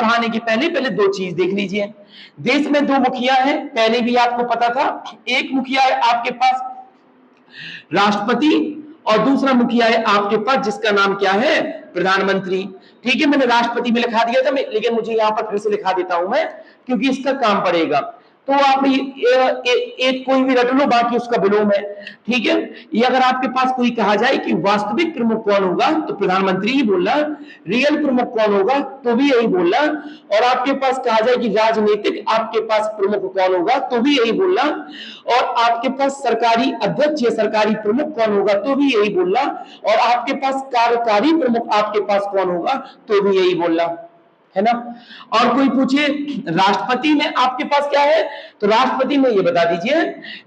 पढ़ाने के पहले पहले दो चीज देख लीजिए। देश में दो मुखिया हैं, पहले भी आपको पता था। एक मुखिया है आपके पास राष्ट्रपति और दूसरा मुखिया है आपके पास जिसका नाम क्या है, प्रधानमंत्री। ठीक है, मैंने राष्ट्रपति में लिखा दिया था लेकिन मुझे यहां पर फिर से लिखा देता हूं मैं, क्योंकि इसका काम पड़ेगा। तो आप एक कोई भी रट लो, बाकी उसका विलोम है। ठीक है, ये अगर आपके पास कोई कहा जाए कि वास्तविक प्रमुख कौन होगा तो प्रधानमंत्री ही बोलना, रियल प्रमुख कौन होगा तो भी यही बोलना, और आपके पास कहा जाए कि राजनीतिक आपके पास प्रमुख कौन होगा तो भी यही बोलना, और आपके पास सरकारी अध्यक्ष या सरकारी प्रमुख कौन होगा तो भी यही बोलना, और आपके पास कार्यकारी प्रमुख आपके पास कौन होगा तो भी यही बोलना, है ना। और कोई पूछे राष्ट्रपति में आपके पास क्या है, तो राष्ट्रपति में ये बता दीजिए,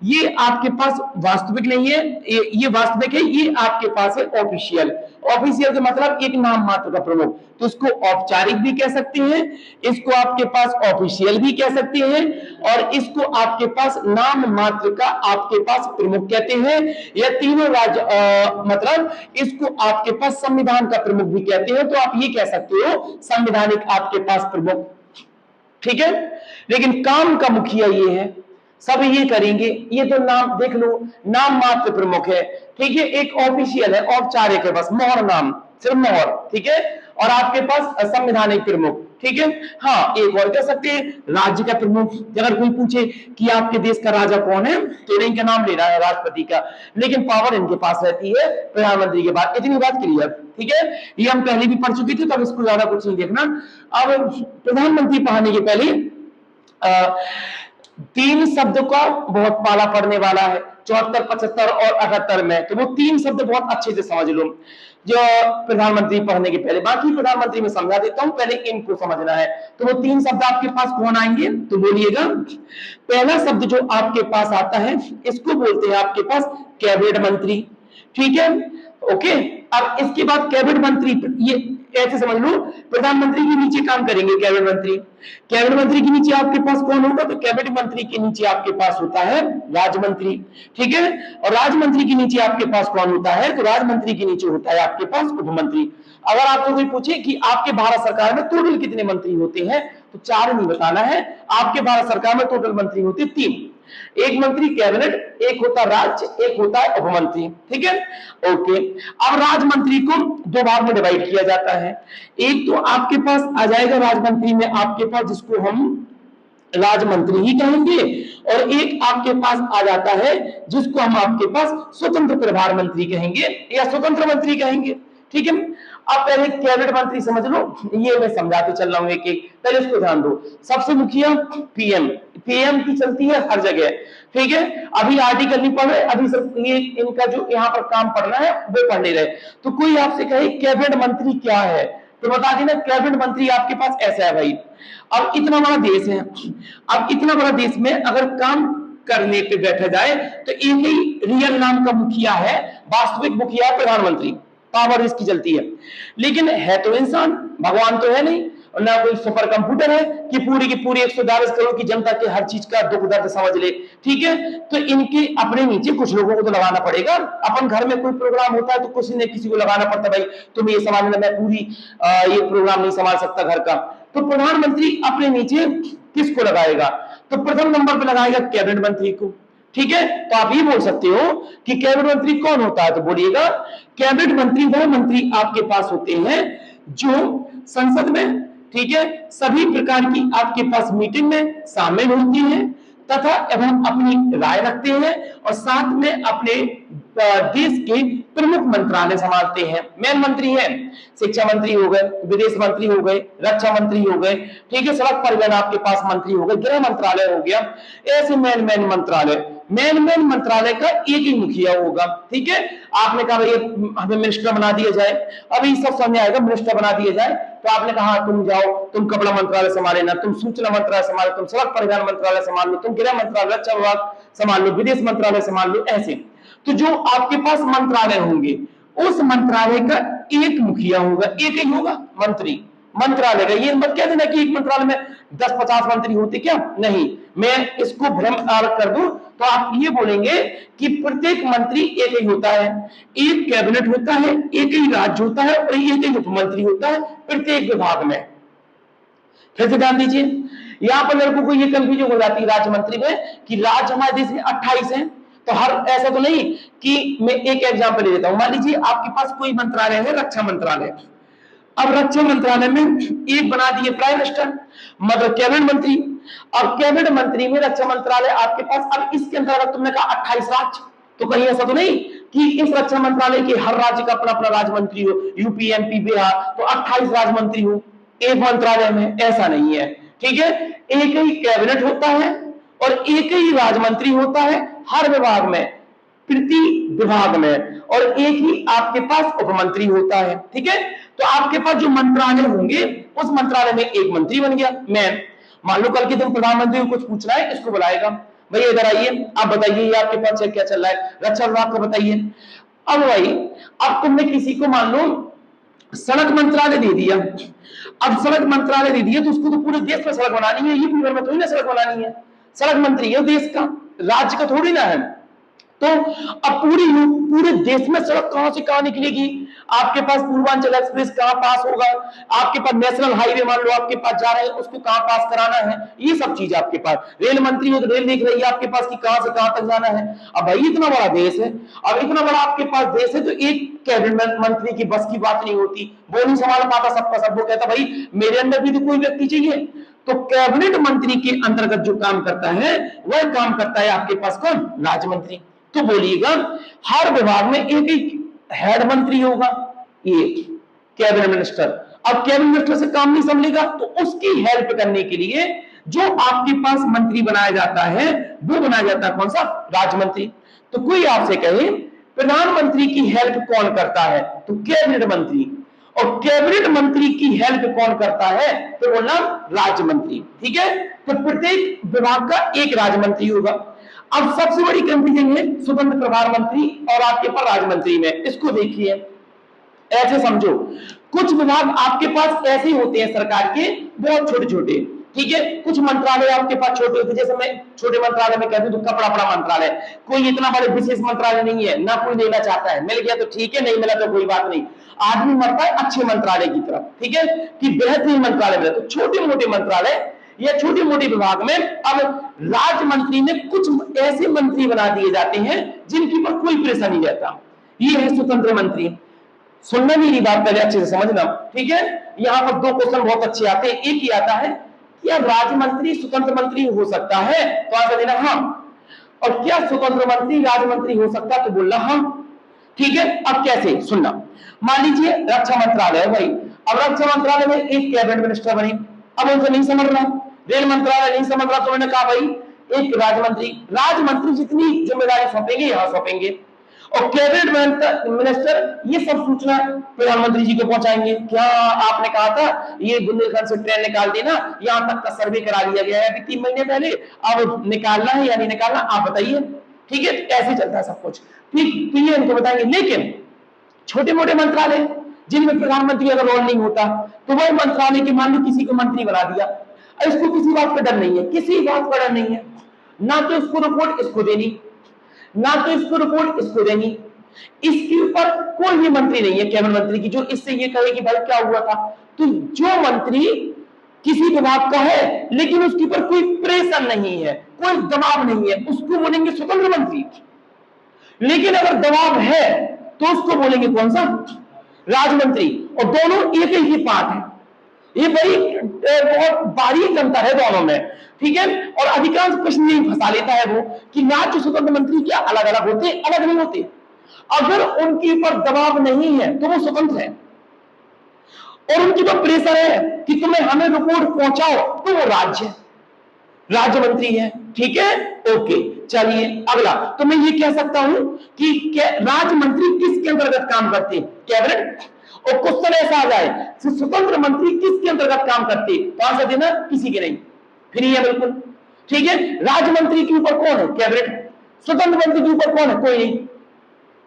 ये आपके पास वास्तविक नहीं है, ये वास्तविक है, ये आपके पास है ऑफिशियल। ऑफिशियल का मतलब एक नाम मात्र का प्रमुख, तो इसको औपचारिक भी कह सकते हैं, इसको आपके पास ऑफिशियल भी कह सकते हैं, और इसको आपके पास नाम मात्र का आपके पास प्रमुख कहते हैं। या तीनों मतलब इसको आपके पास संविधान का प्रमुख भी कहते हैं, तो आप ये कह सकते हो संवैधानिक आपके पास प्रमुख। ठीक है, लेकिन काम का मुखिया ये है, सब ये करेंगे। ये तो नाम देख लो, नाम मात्र प्रमुख है। ठीक है, एक ऑफिशियल है, औपचारिक है, बस मोहर नाम, सिर्फ मोहर। ठीक है, और आपके पास संवैधानिक प्रमुख। ठीक है, हाँ एक और कह सकते हैं राज्य का प्रमुख। अगर कोई पूछे कि आपके देश का राजा कौन है तो इनका नाम लेना है राष्ट्रपति का, लेकिन पावर इनके पास रहती है प्रधानमंत्री के पास। इतनी बात क्लियर। ठीक है, ये हम पहले भी पढ़ चुके थे, तब इसको ज्यादा कुछ नहीं देखना। अब प्रधानमंत्री पढ़ाने के पहले तीन शब्द का बहुत पाला पड़ने वाला है 74, 75 और 78 में, तो वो तीन शब्द बहुत अच्छे से समझ लो जो प्रधानमंत्री पढ़ने के पहले। बाकी प्रधानमंत्री में समझा देता हूं, पहले इनको समझना है। तो वो तीन शब्द आपके पास कौन आएंगे तो बोलिएगा। पहला शब्द जो आपके पास आता है इसको बोलते हैं आपके पास कैबिनेट मंत्री। ठीक है, ओके। अब इसके बाद कैबिनेट मंत्री, ये ऐसे समझ लो, प्रधानमंत्री के नीचे काम करेंगे कैबिनेट मंत्री। कैबिनेट मंत्री के नीचे आपके पास कौन होगा तो कैबिनेट मंत्री के नीचे आपके पास होता है राज्य। ठीक है, और राज्य मंत्री के नीचे आपके पास कौन होता है तो राज्य मंत्री के नीचे होता है आपके पास उप मंत्री। अगर आपको कोई पूछे कि आपके भारत सरकार में टोटल कितने मंत्री होते हैं तो चार नहीं बताना है, आपके भारत सरकार में टोटल मंत्री होते तीन। एक मंत्री कैबिनेट, एक होता राज्य, एक होता है उपमंत्री। ठीक है, ओके। अब राज्य मंत्री को दो भाग में डिवाइड किया जाता है। एक तो आपके पास आ जाएगा राज्य मंत्री में आपके पास जिसको हम राज्य मंत्री ही कहेंगे, और एक आपके पास आ जाता है जिसको हम आपके पास स्वतंत्र प्रभार मंत्री कहेंगे या स्वतंत्र मंत्री कहेंगे। ठीक है, अब पहले कैबिनेट मंत्री समझ लो, ये मैं समझाते चल रहा हूं एक एक, पहले इसको ध्यान दो। सबसे मुखिया पीएम, पीएम की चलती है हर जगह। ठीक है, अभी आर्टिकल नहीं पढ़ रहे, अभी सिर्फ ये इनका जो यहाँ पर काम पढ़ना है वो पढ़ नहीं रहे। तो कोई आपसे कहे कैबिनेट मंत्री क्या है तो बता देना कैबिनेट मंत्री आपके पास ऐसा है भाई। अब इतना बड़ा देश है, अब इतना बड़ा देश में अगर काम करने पे बैठा जाए तो एक ही रियल नाम का मुखिया है, वास्तविक मुखिया प्रधानमंत्री, पावर इसकी चलती है। लेकिन है तो इंसान, भगवान तो है नहीं, और ना कोई सुपर कंप्यूटर है कि पूरी की पूरी 122 करोड़ की जनता के हर चीज का दुख दर्द समझ ले। ठीक है, तो इनके अपने नीचे कुछ लोगों को तो लगाना पड़ेगा। अपन घर में कोई प्रोग्राम होता है तो किसी ने किसी को लगाना पड़ता, भाई तुम ये संभालना, मैं पूरी ये प्रोग्राम नहीं संभाल सकता घर का। तो प्रधानमंत्री अपने नीचे किसको लगाएगा तो प्रथम नंबर पर लगाएगा कैबिनेट मंत्री को। ठीक है, तो आप ये बोल सकते हो कि कैबिनेट मंत्री कौन होता है तो बोलिएगा कैबिनेट मंत्री वह मंत्री आपके पास होते हैं जो संसद में, ठीक है, सभी प्रकार की आपके पास मीटिंग में शामिल होती हैं तथा एवं अपनी राय रखते हैं और साथ में अपने देश के प्रमुख मंत्रालय संभालते हैं। मेन मंत्री हैं, शिक्षा मंत्री हो गए, विदेश मंत्री हो गए, रक्षा मंत्री हो गए, ठीक है, सड़क परिवहन आपके पास मंत्री हो गए, गृह मंत्रालय हो गया। ऐसे मेन मेन मंत्रालय, मेन मेन मंत्रालय का एक ही मुखिया होगा। ठीक है, आपने कहा भाई हमें मिनिस्टर बना दिया जाए, अभी सब समझ आएगा, मिनिस्टर बना दिया जाए तो आपने कहा तुम जाओ, तुम कपड़ा मंत्रालय संभाल लेना, तुम सूचना मंत्रालय संभाल, तुम सड़क परिवहन मंत्रालय संभाल लो, तुम गृह मंत्रालय, रक्षा विभाग संभाल लो, विदेश मंत्रालय संभाल लो। ऐसे तो जो आपके पास मंत्रालय होंगे उस मंत्रालय का एक मुखिया होगा, एक ही होगा मंत्री मंत्रालय का। ये मत कह देना कि एक मंत्रालय में 10-50 मंत्री होते, क्या नहीं, मैं इसको भ्रम कर दूं तो आप ये बोलेंगे कि प्रत्येक मंत्री एक ही होता है, एक कैबिनेट होता है, एक ही राज्य होता है और एक ही उपमंत्री होता है प्रत्येक विभाग में। फिर से ध्यान दीजिए, यहां पर लड़कों को ये कंफ्यूजन हो जाती है राज्य मंत्री में कि राज्य हमारे देश में 28 है, तो हर ऐसा तो नहीं कि मैं एक एग्जांपल ले लेता हूं। मान लीजिए आपके पास कोई मंत्रालय है, रक्षा मंत्रालय। अब रक्षा मंत्रालय में एक बना दिए प्राइम मिनिस्टर, मतलब कैबिनेट मंत्री। और कैबिनेट मंत्री में रक्षा मंत्रालय आपके पास, अब इसके अंदर अगर तुमने कहा 28 राज्य, तो कहीं ऐसा तो नहीं कि इस रक्षा मंत्रालय के हर राज्य का अपना अपना राज्य मंत्री हो, यूपी, एमपी, बिहार, तो 28 राज्य मंत्री हो एक मंत्रालय में, ऐसा नहीं है। ठीक है, एक ही कैबिनेट होता है और एक ही राज्य मंत्री होता है हर विभाग में, प्रति विभाग में, और एक ही आपके पास उपमंत्री होता है। ठीक है, तो आपके पास जो मंत्रालय होंगे उस मंत्रालय में एक मंत्री बन गया। मैं मान लो कल के दिन प्रधानमंत्री को कुछ पूछना है, इसको बुलाएगा, भैया इधर आइए, आप बताइए ये आपके पास क्या चल रहा है, रक्षा विभाग को बताइए। अब भाई, अब तुमने किसी को मान लो सड़क मंत्रालय दे दिया। अब सड़क मंत्रालय दे दिया तो उसको तो पूरे देश में सड़क बनानी है, यूपी भर में थोड़ी ना सड़क बनानी है। सड़क मंत्री है देश का, राज्य का थोड़ी ना है। तो अब पूरे देश में सड़क कहां से कहां निकलेगी? आपके पास पूर्वांचल एक्सप्रेस कहां पास होगा, आपके पास नेशनल हाईवे मान लो आपके पास जा रहे हैं, उसको कहां पास कराना है, ये सब चीज आपके पास। रेल मंत्री हो तो रेल देख रही है आपके पास कि कहां से कहां तक जाना है। अब भाई इतना बड़ा देश है, अब इतना बड़ा आपके पास देश है, तो एक कैबिनेट मंत्री की बस की बात नहीं होती, वो नहीं संभाल पाता सबका सब। वो कहता भाई मेरे अंदर भी तो कोई व्यक्ति चाहिए। तो कैबिनेट मंत्री के अंतर्गत जो काम करता है वह काम करता है आपके पास कौन? राज्य मंत्री। तो बोलिएगा हर विभाग में एक एक हेड मंत्री होगा, एक कैबिनेट मिनिस्टर। अब कैबिनेट मिनिस्टर से काम नहीं संभलेगा तो उसकी हेल्प करने के लिए जो आपके पास मंत्री बनाया जाता है वो बनाया जाता है कौन सा? राज्य मंत्री। तो कोई आपसे कहे प्रधानमंत्री की हेल्प कौन करता है, तो कैबिनेट मंत्री। और कैबिनेट मंत्री की हेल्प कौन करता है, तो बोलना राज्य मंत्री। ठीक है, तो प्रत्येक विभाग का एक राज्य मंत्री होगा। अब सबसे बड़ी कंफ्यूजन है स्वतंत्र प्रभार मंत्री और आपके पास राज्य मंत्री में। इसको देखिए, ऐसे समझो कुछ विभाग आपके पास ऐसे होते हैं सरकार के, बहुत छोटे छोटे। ठीक है, कुछ मंत्रालय आपके पास छोटे होते हैं, जैसे मैं छोटे मंत्रालय में कहती हूँ तो कपड़ा बड़ा मंत्रालय, कोई इतना बड़े विशेष मंत्रालय नहीं है, ना कोई लेना चाहता है, मिल गया तो ठीक है, नहीं मिला तो कोई बात नहीं। आदमी मरता है अच्छे मंत्रालय की तरफ, ठीक है, कि बेहतरीन मंत्रालय मिला। तो छोटे मोटे मंत्रालय या छोटे मोटे विभाग में अब राज्य मंत्री ने कुछ ऐसे मंत्री बना दिए जाते हैं जिनके पर कोई प्रेशर नहीं रहता। ये है स्वतंत्र मंत्री। सुनना मेरी बात पहले अच्छे से समझना, ठीक है। यहां पर दो क्वेश्चन बहुत अच्छे आते हैं। एक ही आता है क्या राज्य मंत्री स्वतंत्र मंत्री हो सकता है, तो आंसर देना हाँ। और क्या स्वतंत्र मंत्री राज्य मंत्री हो सकता है, तो बोलना हाँ। ठीक है, अब कैसे सुनना। मान लीजिए रक्षा मंत्रालय है भाई, अब रक्षा मंत्रालय में एक कैबिनेट मिनिस्टर बने, अब उनसे नहीं समझ रहा, रेल मंत्रालय नहीं समझ रहा, तो मैंने कहा भाई एक राज्य मंत्री जितनी जिम्मेदारी सौंपेंगे यहां सौंपेंगे। और कैबिनेट मिनिस्टर ये सब सूचना प्रधानमंत्री जी को पहुंचाएंगे। क्या आपने कहा था ये बुंदेलखंड से ट्रेन निकाल देना, यहां तक का सर्वे करा लिया गया है अभी 3 महीने पहले, अब निकालना है या नहीं निकालना आप बताइए। ठीक है, ऐसे चलता है सब कुछ। ठीक, तो ये उनको बताएंगे। लेकिन छोटे मोटे मंत्रालय जिनमें प्रधानमंत्री अगर रोल नहीं होता, तो वह मंत्रालय के मान लो किसी को मंत्री बना दिया, इसको किसी बात का डर नहीं है, किसी बात का डर नहीं है, ना तो इसको रिपोर्ट इसको देनी, ना तो इसको रिपोर्ट इसको देनी, इसके ऊपर कोई भी मंत्री नहीं है कैबिनेट मंत्री की जो इससे ये कहे कि भाई क्या हुआ था। तो जो मंत्री किसी विभाग का है लेकिन उसके ऊपर कोई प्रेशर नहीं है, कोई दबाव नहीं है, उसको बोलेंगे स्वतंत्र मंत्री। लेकिन अगर दबाव है तो उसको बोलेंगे कौन सा? राज्य मंत्री। और दोनों एक ही पार्ट है, ये बड़ी बहुत बारीक अंतर है दोनों में। ठीक है, और अधिकांश प्रश्न यही फंसा लेता है वो कि राज्य स्वतंत्र मंत्री क्या अलग अलग होते? अलग नहीं होते। अगर उनके ऊपर दबाव नहीं है तो वो स्वतंत्र है, और उनकी तो प्रेशर है कि तुम्हें हमें रिपोर्ट पहुंचाओ तो वो राज्य मंत्री है। ठीक है, ओके, चलिए अगला। तो मैं ये कह सकता हूं कि राज्य मंत्री किसके अंतर्गत काम करते हैं? कैबिनेट। और क्वेश्चन ऐसा आ जाए स्वतंत्र मंत्री किसके अंतर्गत काम करते हैं, तो आंसर देना किसी के नहीं, फ्री है बिल्कुल। ठीक है, राज्य मंत्री के ऊपर कौन है? कैबिनेट। स्वतंत्र मंत्री के ऊपर कौन है? कोई नहीं।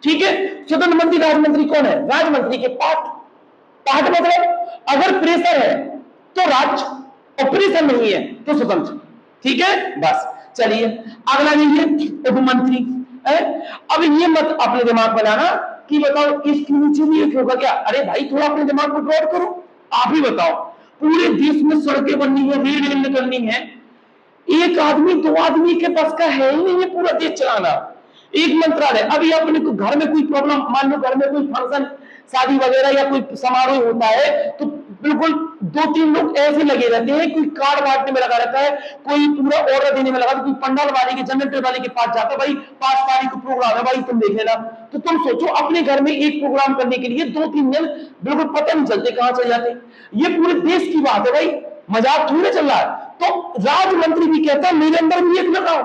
ठीक है, स्वतंत्र मंत्री राज्य मंत्री कौन है? राज्य मंत्री के पार्ट मतलब अगर प्रेशर है तो राज्य, और प्रेशर नहीं है तो स्वतंत्र। ठीक है, बस चलिए अगला लीजिए उप मंत्री। अब ये मत अपने दिमाग में लाना कि बताओ इसके नीचे भी एक होगा क्या। अरे भाई थोड़ा अपने दिमाग को ड्रॉ करो, आप ही बताओ पूरे देश में सड़कें बननी है, रेल निकलनी है, एक आदमी दो आदमी के पास का है ही नहीं है पूरा देश चलाना। एक मंत्रालय, अभी अपने को घर में कोई प्रॉब्लम, मान लो घर में कोई फंक्शन, शादी वगैरह या कोई समारोह होता है, तो बिल्कुल दो तीन लोग ऐसे लगे रहते हैं, कोई कार्ड बांटने में लगा रहता है, कोई पूरा ऑर्डर देने में लगा, कोई पंडाल वाले के, जनरेटर वाले के पास जाता है, भाई 5 तारीख को प्रोग्राम है, भाई तुम देख लेना। तो तुम सोचो अपने घर में एक प्रोग्राम करने के लिए 2-3 दिन बिल्कुल पता नहीं चलते कहां चले जाते। ये पूरे देश की बात है भाई, मजाक थोड़ी चल रहा है। तो राज मंत्री भी कहता है मेरे अंदर भी एक लगाओ,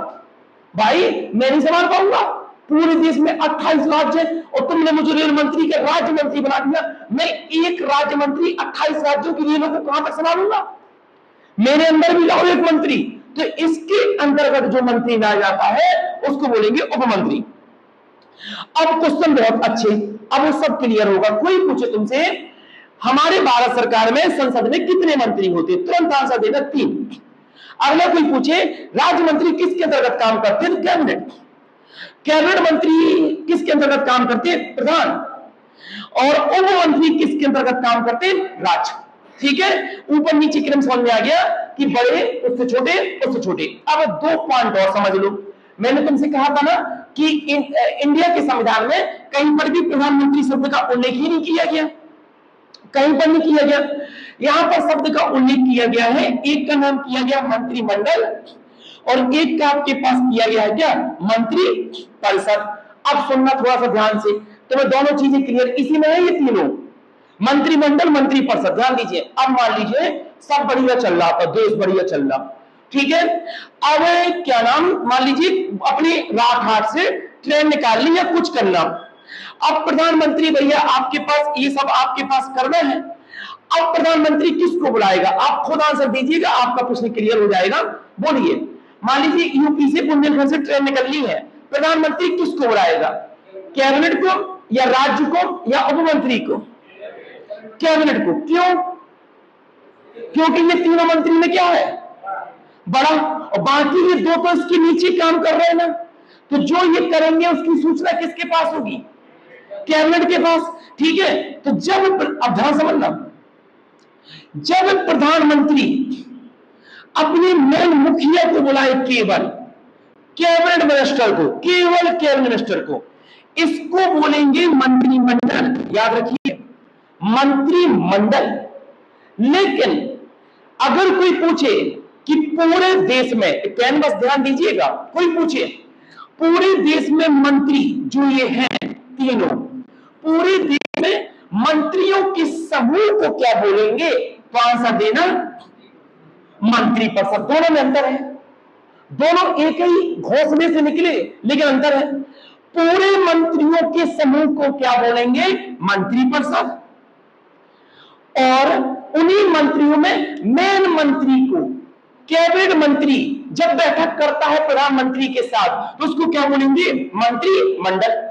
भाई मैं नहीं संभाल पाऊंगा, पूरे देश में 28 राज्य है और तुमने मुझे रेल मंत्री का राज्य मंत्री बना दिया, मैं एक राज्य मंत्री 28 राज्यों की रेलों को कहां तक संभालूंगा, मेरे अंदर भी लाओ एक मंत्री। तो इसके अंतर्गत जो मंत्री ना जाता है उसको बोलेंगे उपमंत्री। अब क्वेश्चन बहुत अच्छे, अब वो सब क्लियर होगा। कोई पूछे तुमसे हमारे भारत सरकार में संसद में कितने मंत्री होते, तुरंत आंसर देना 3। अगला कोई पूछे राज्य मंत्री किसके अंतर्गत काम करते हैं, कैबिनेट। कैबिनेट मंत्री किसके अंतर्गत काम करते हैं, प्रधान। और उप मंत्री किसके अंतर्गत काम करते हैं, राज्य। ठीक है, ऊपर नीचे क्रम समझ में आ गया कि बड़े उससे छोटे उससे छोटे। अब 2 पॉइंट और समझ लो। मैंने तुमसे कहा था ना कि इंडिया के संविधान में कहीं पर भी प्रधानमंत्री शब्द का उल्लेख ही नहीं किया गया, कहीं पर नहीं किया गया। यहां पर शब्द का उल्लेख किया गया है, एक का नाम किया गया मंत्रिमंडल और एक का आपके पास किया गया है क्या, मंत्री परिषद। अब सुनना थोड़ा सा ध्यान से, तुम्हें दोनों चीजें क्लियर इसी में है, ये तीनों मंत्रिमंडल मंत्री परिषद। ध्यान दीजिए, अब मान लीजिए सब बढ़िया चल रहा था, देश बढ़िया चल रहा, ठीक है। अब क्या नाम, मान लीजिए अपने राजघाट से ट्रेन निकालनी या कुछ करना, अब प्रधानमंत्री भैया आपके पास ये सब आपके पास करना है। अब प्रधानमंत्री किसको बुलाएगा, आप खुद आंसर दीजिएगा, आपका प्रश्न क्लियर हो जाएगा। बोलिए, मान लीजिए यूपी से बुंदेलखंड से ट्रेन निकलनी है, प्रधानमंत्री किसको बुलाएगा, कैबिनेट को या राज्य को या उपमंत्री को, कैबिनेट को। क्यों, क्योंकि ये तीनों मंत्री में क्या है, बड़ा, और बाकी ये 2 तो इसके नीचे काम कर रहे हैं ना, तो जो ये करेंगे उसकी सूचना किसके पास होगी, कैबिनेट के पास। ठीक है, तो जब, अब ध्यान समझना, जब प्रधानमंत्री अपने मेन मुखिया को बुलाए, केवल कैबिनेट मिनिस्टर को, केवल कैबिनेट मिनिस्टर को, इसको बोलेंगे मंत्रिमंडल। याद रखिए, मंत्रिमंडल। लेकिन अगर कोई पूछे कि पूरे देश में, बस ध्यान दीजिएगा, कोई पूछे पूरे देश में मंत्री जो ये हैं तीनों, पूरे देश में मंत्रियों के समूह को क्या बोलेंगे, तो आंसर देना मंत्री परिषद। दोनों में अंतर है, दोनों एक ही घोंसले से निकले लेकिन अंतर है। पूरे मंत्रियों के समूह को क्या बोलेंगे, मंत्री परिषद। और उन्हीं मंत्रियों में मेन मंत्री को, कैबिनेट मंत्री जब बैठक करता है प्रधानमंत्री के साथ, तो उसको क्या बोलेंगे, मंत्रिमंडल।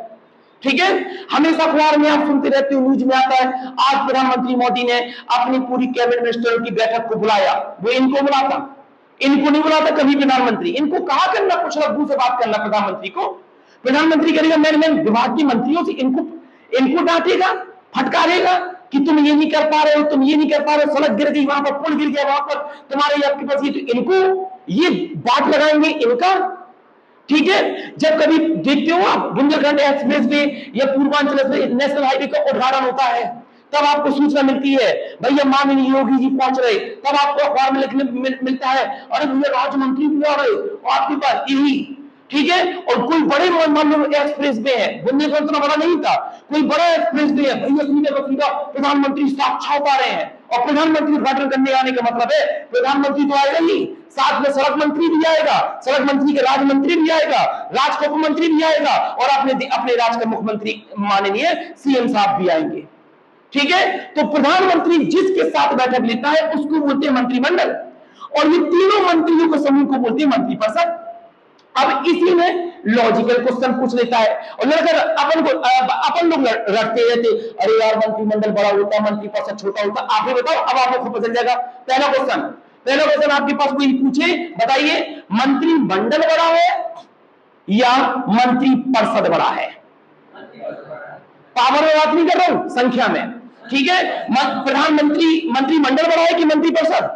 ठीक है, हमेशा अखबार में आप सुनते रहते हो, न्यूज में आता है, आज प्रधानमंत्री मोदी ने अपनी पूरी कैबिनेट मिनिस्टरों की बैठक को बुलाया। वो इनको बुलाता, इनको नहीं बुलाता कभी प्रधानमंत्री। इनको कहा करना, कुछ लफ्जों से बात करना प्रधानमंत्री को। प्रधानमंत्री करेगा मेन विभाग की मंत्रियों से, इनको डांटेगा, फटकारेगा कि तुम ये नहीं कर पा रहे हो, तुम ये नहीं कर पा रहे हो, सड़क गिर गई, वहां पर पुल गिर गया, वहां पर तुम्हारे आपके पास ये, तो इनको ये बात लगाएंगे इनका। ठीक है, जब कभी देखते हो आप बुंदेलखंड एक्सप्रेस वे या पूर्वांचल नेशनल हाईवे का उद्घाटन होता है, तब आपको सूचना मिलती है भैया माननीय योगी जी पहुंच रहे, तब आपको अखबार में लिखने मिलता है अरे भैया राज्य मंत्री भी आ रहे और आपके पास यही। ठीक है, और कोई बड़े एक्सप्रेस वे है, बुंदेलखंड इतना बड़ा नहीं था, कोई बड़ा एक्सप्रेस वे है, भैया सीधा प्रधानमंत्री साक्षात आ रहे हैं। और प्रधानमंत्री उद्घाटन करने आने का मतलब है प्रधानमंत्री तो आएगा ही, साथ में सड़क मंत्री भी आएगा, सड़क मंत्री के राज्य मंत्री भी आएगा, राज्य का उपमंत्री भी आएगा, और अपने राज्य का मुख्यमंत्री माननीय सीएम साहब भी आएंगे। ठीक है, तो प्रधानमंत्री जिसके साथ बैठक लेता है उसको बोलते हैं मंत्रिमंडल, और ये तीनों मंत्रियों के समूह को बोलते हैं मंत्रिपरिषद। अब इसी में लॉजिकल क्वेश्चन पूछ लेता है, और अगर अपन लोग रटते रहते, अरे यार मंत्रिमंडल बड़ा होता, मंत्रिपरिषद छोटा होता। आप ही बताओ, अब आपको पता चल जाएगा। पहला क्वेश्चन आपके पास कोई पूछे, बताइए मंत्रिमंडल बड़ा है या मंत्रिपरिषद बड़ा है? पावर में बात नहीं कर रहा हूं, संख्या में। ठीक है, प्रधानमंत्री मंत्रिमंडल बड़ा है कि मंत्रिपरिषद?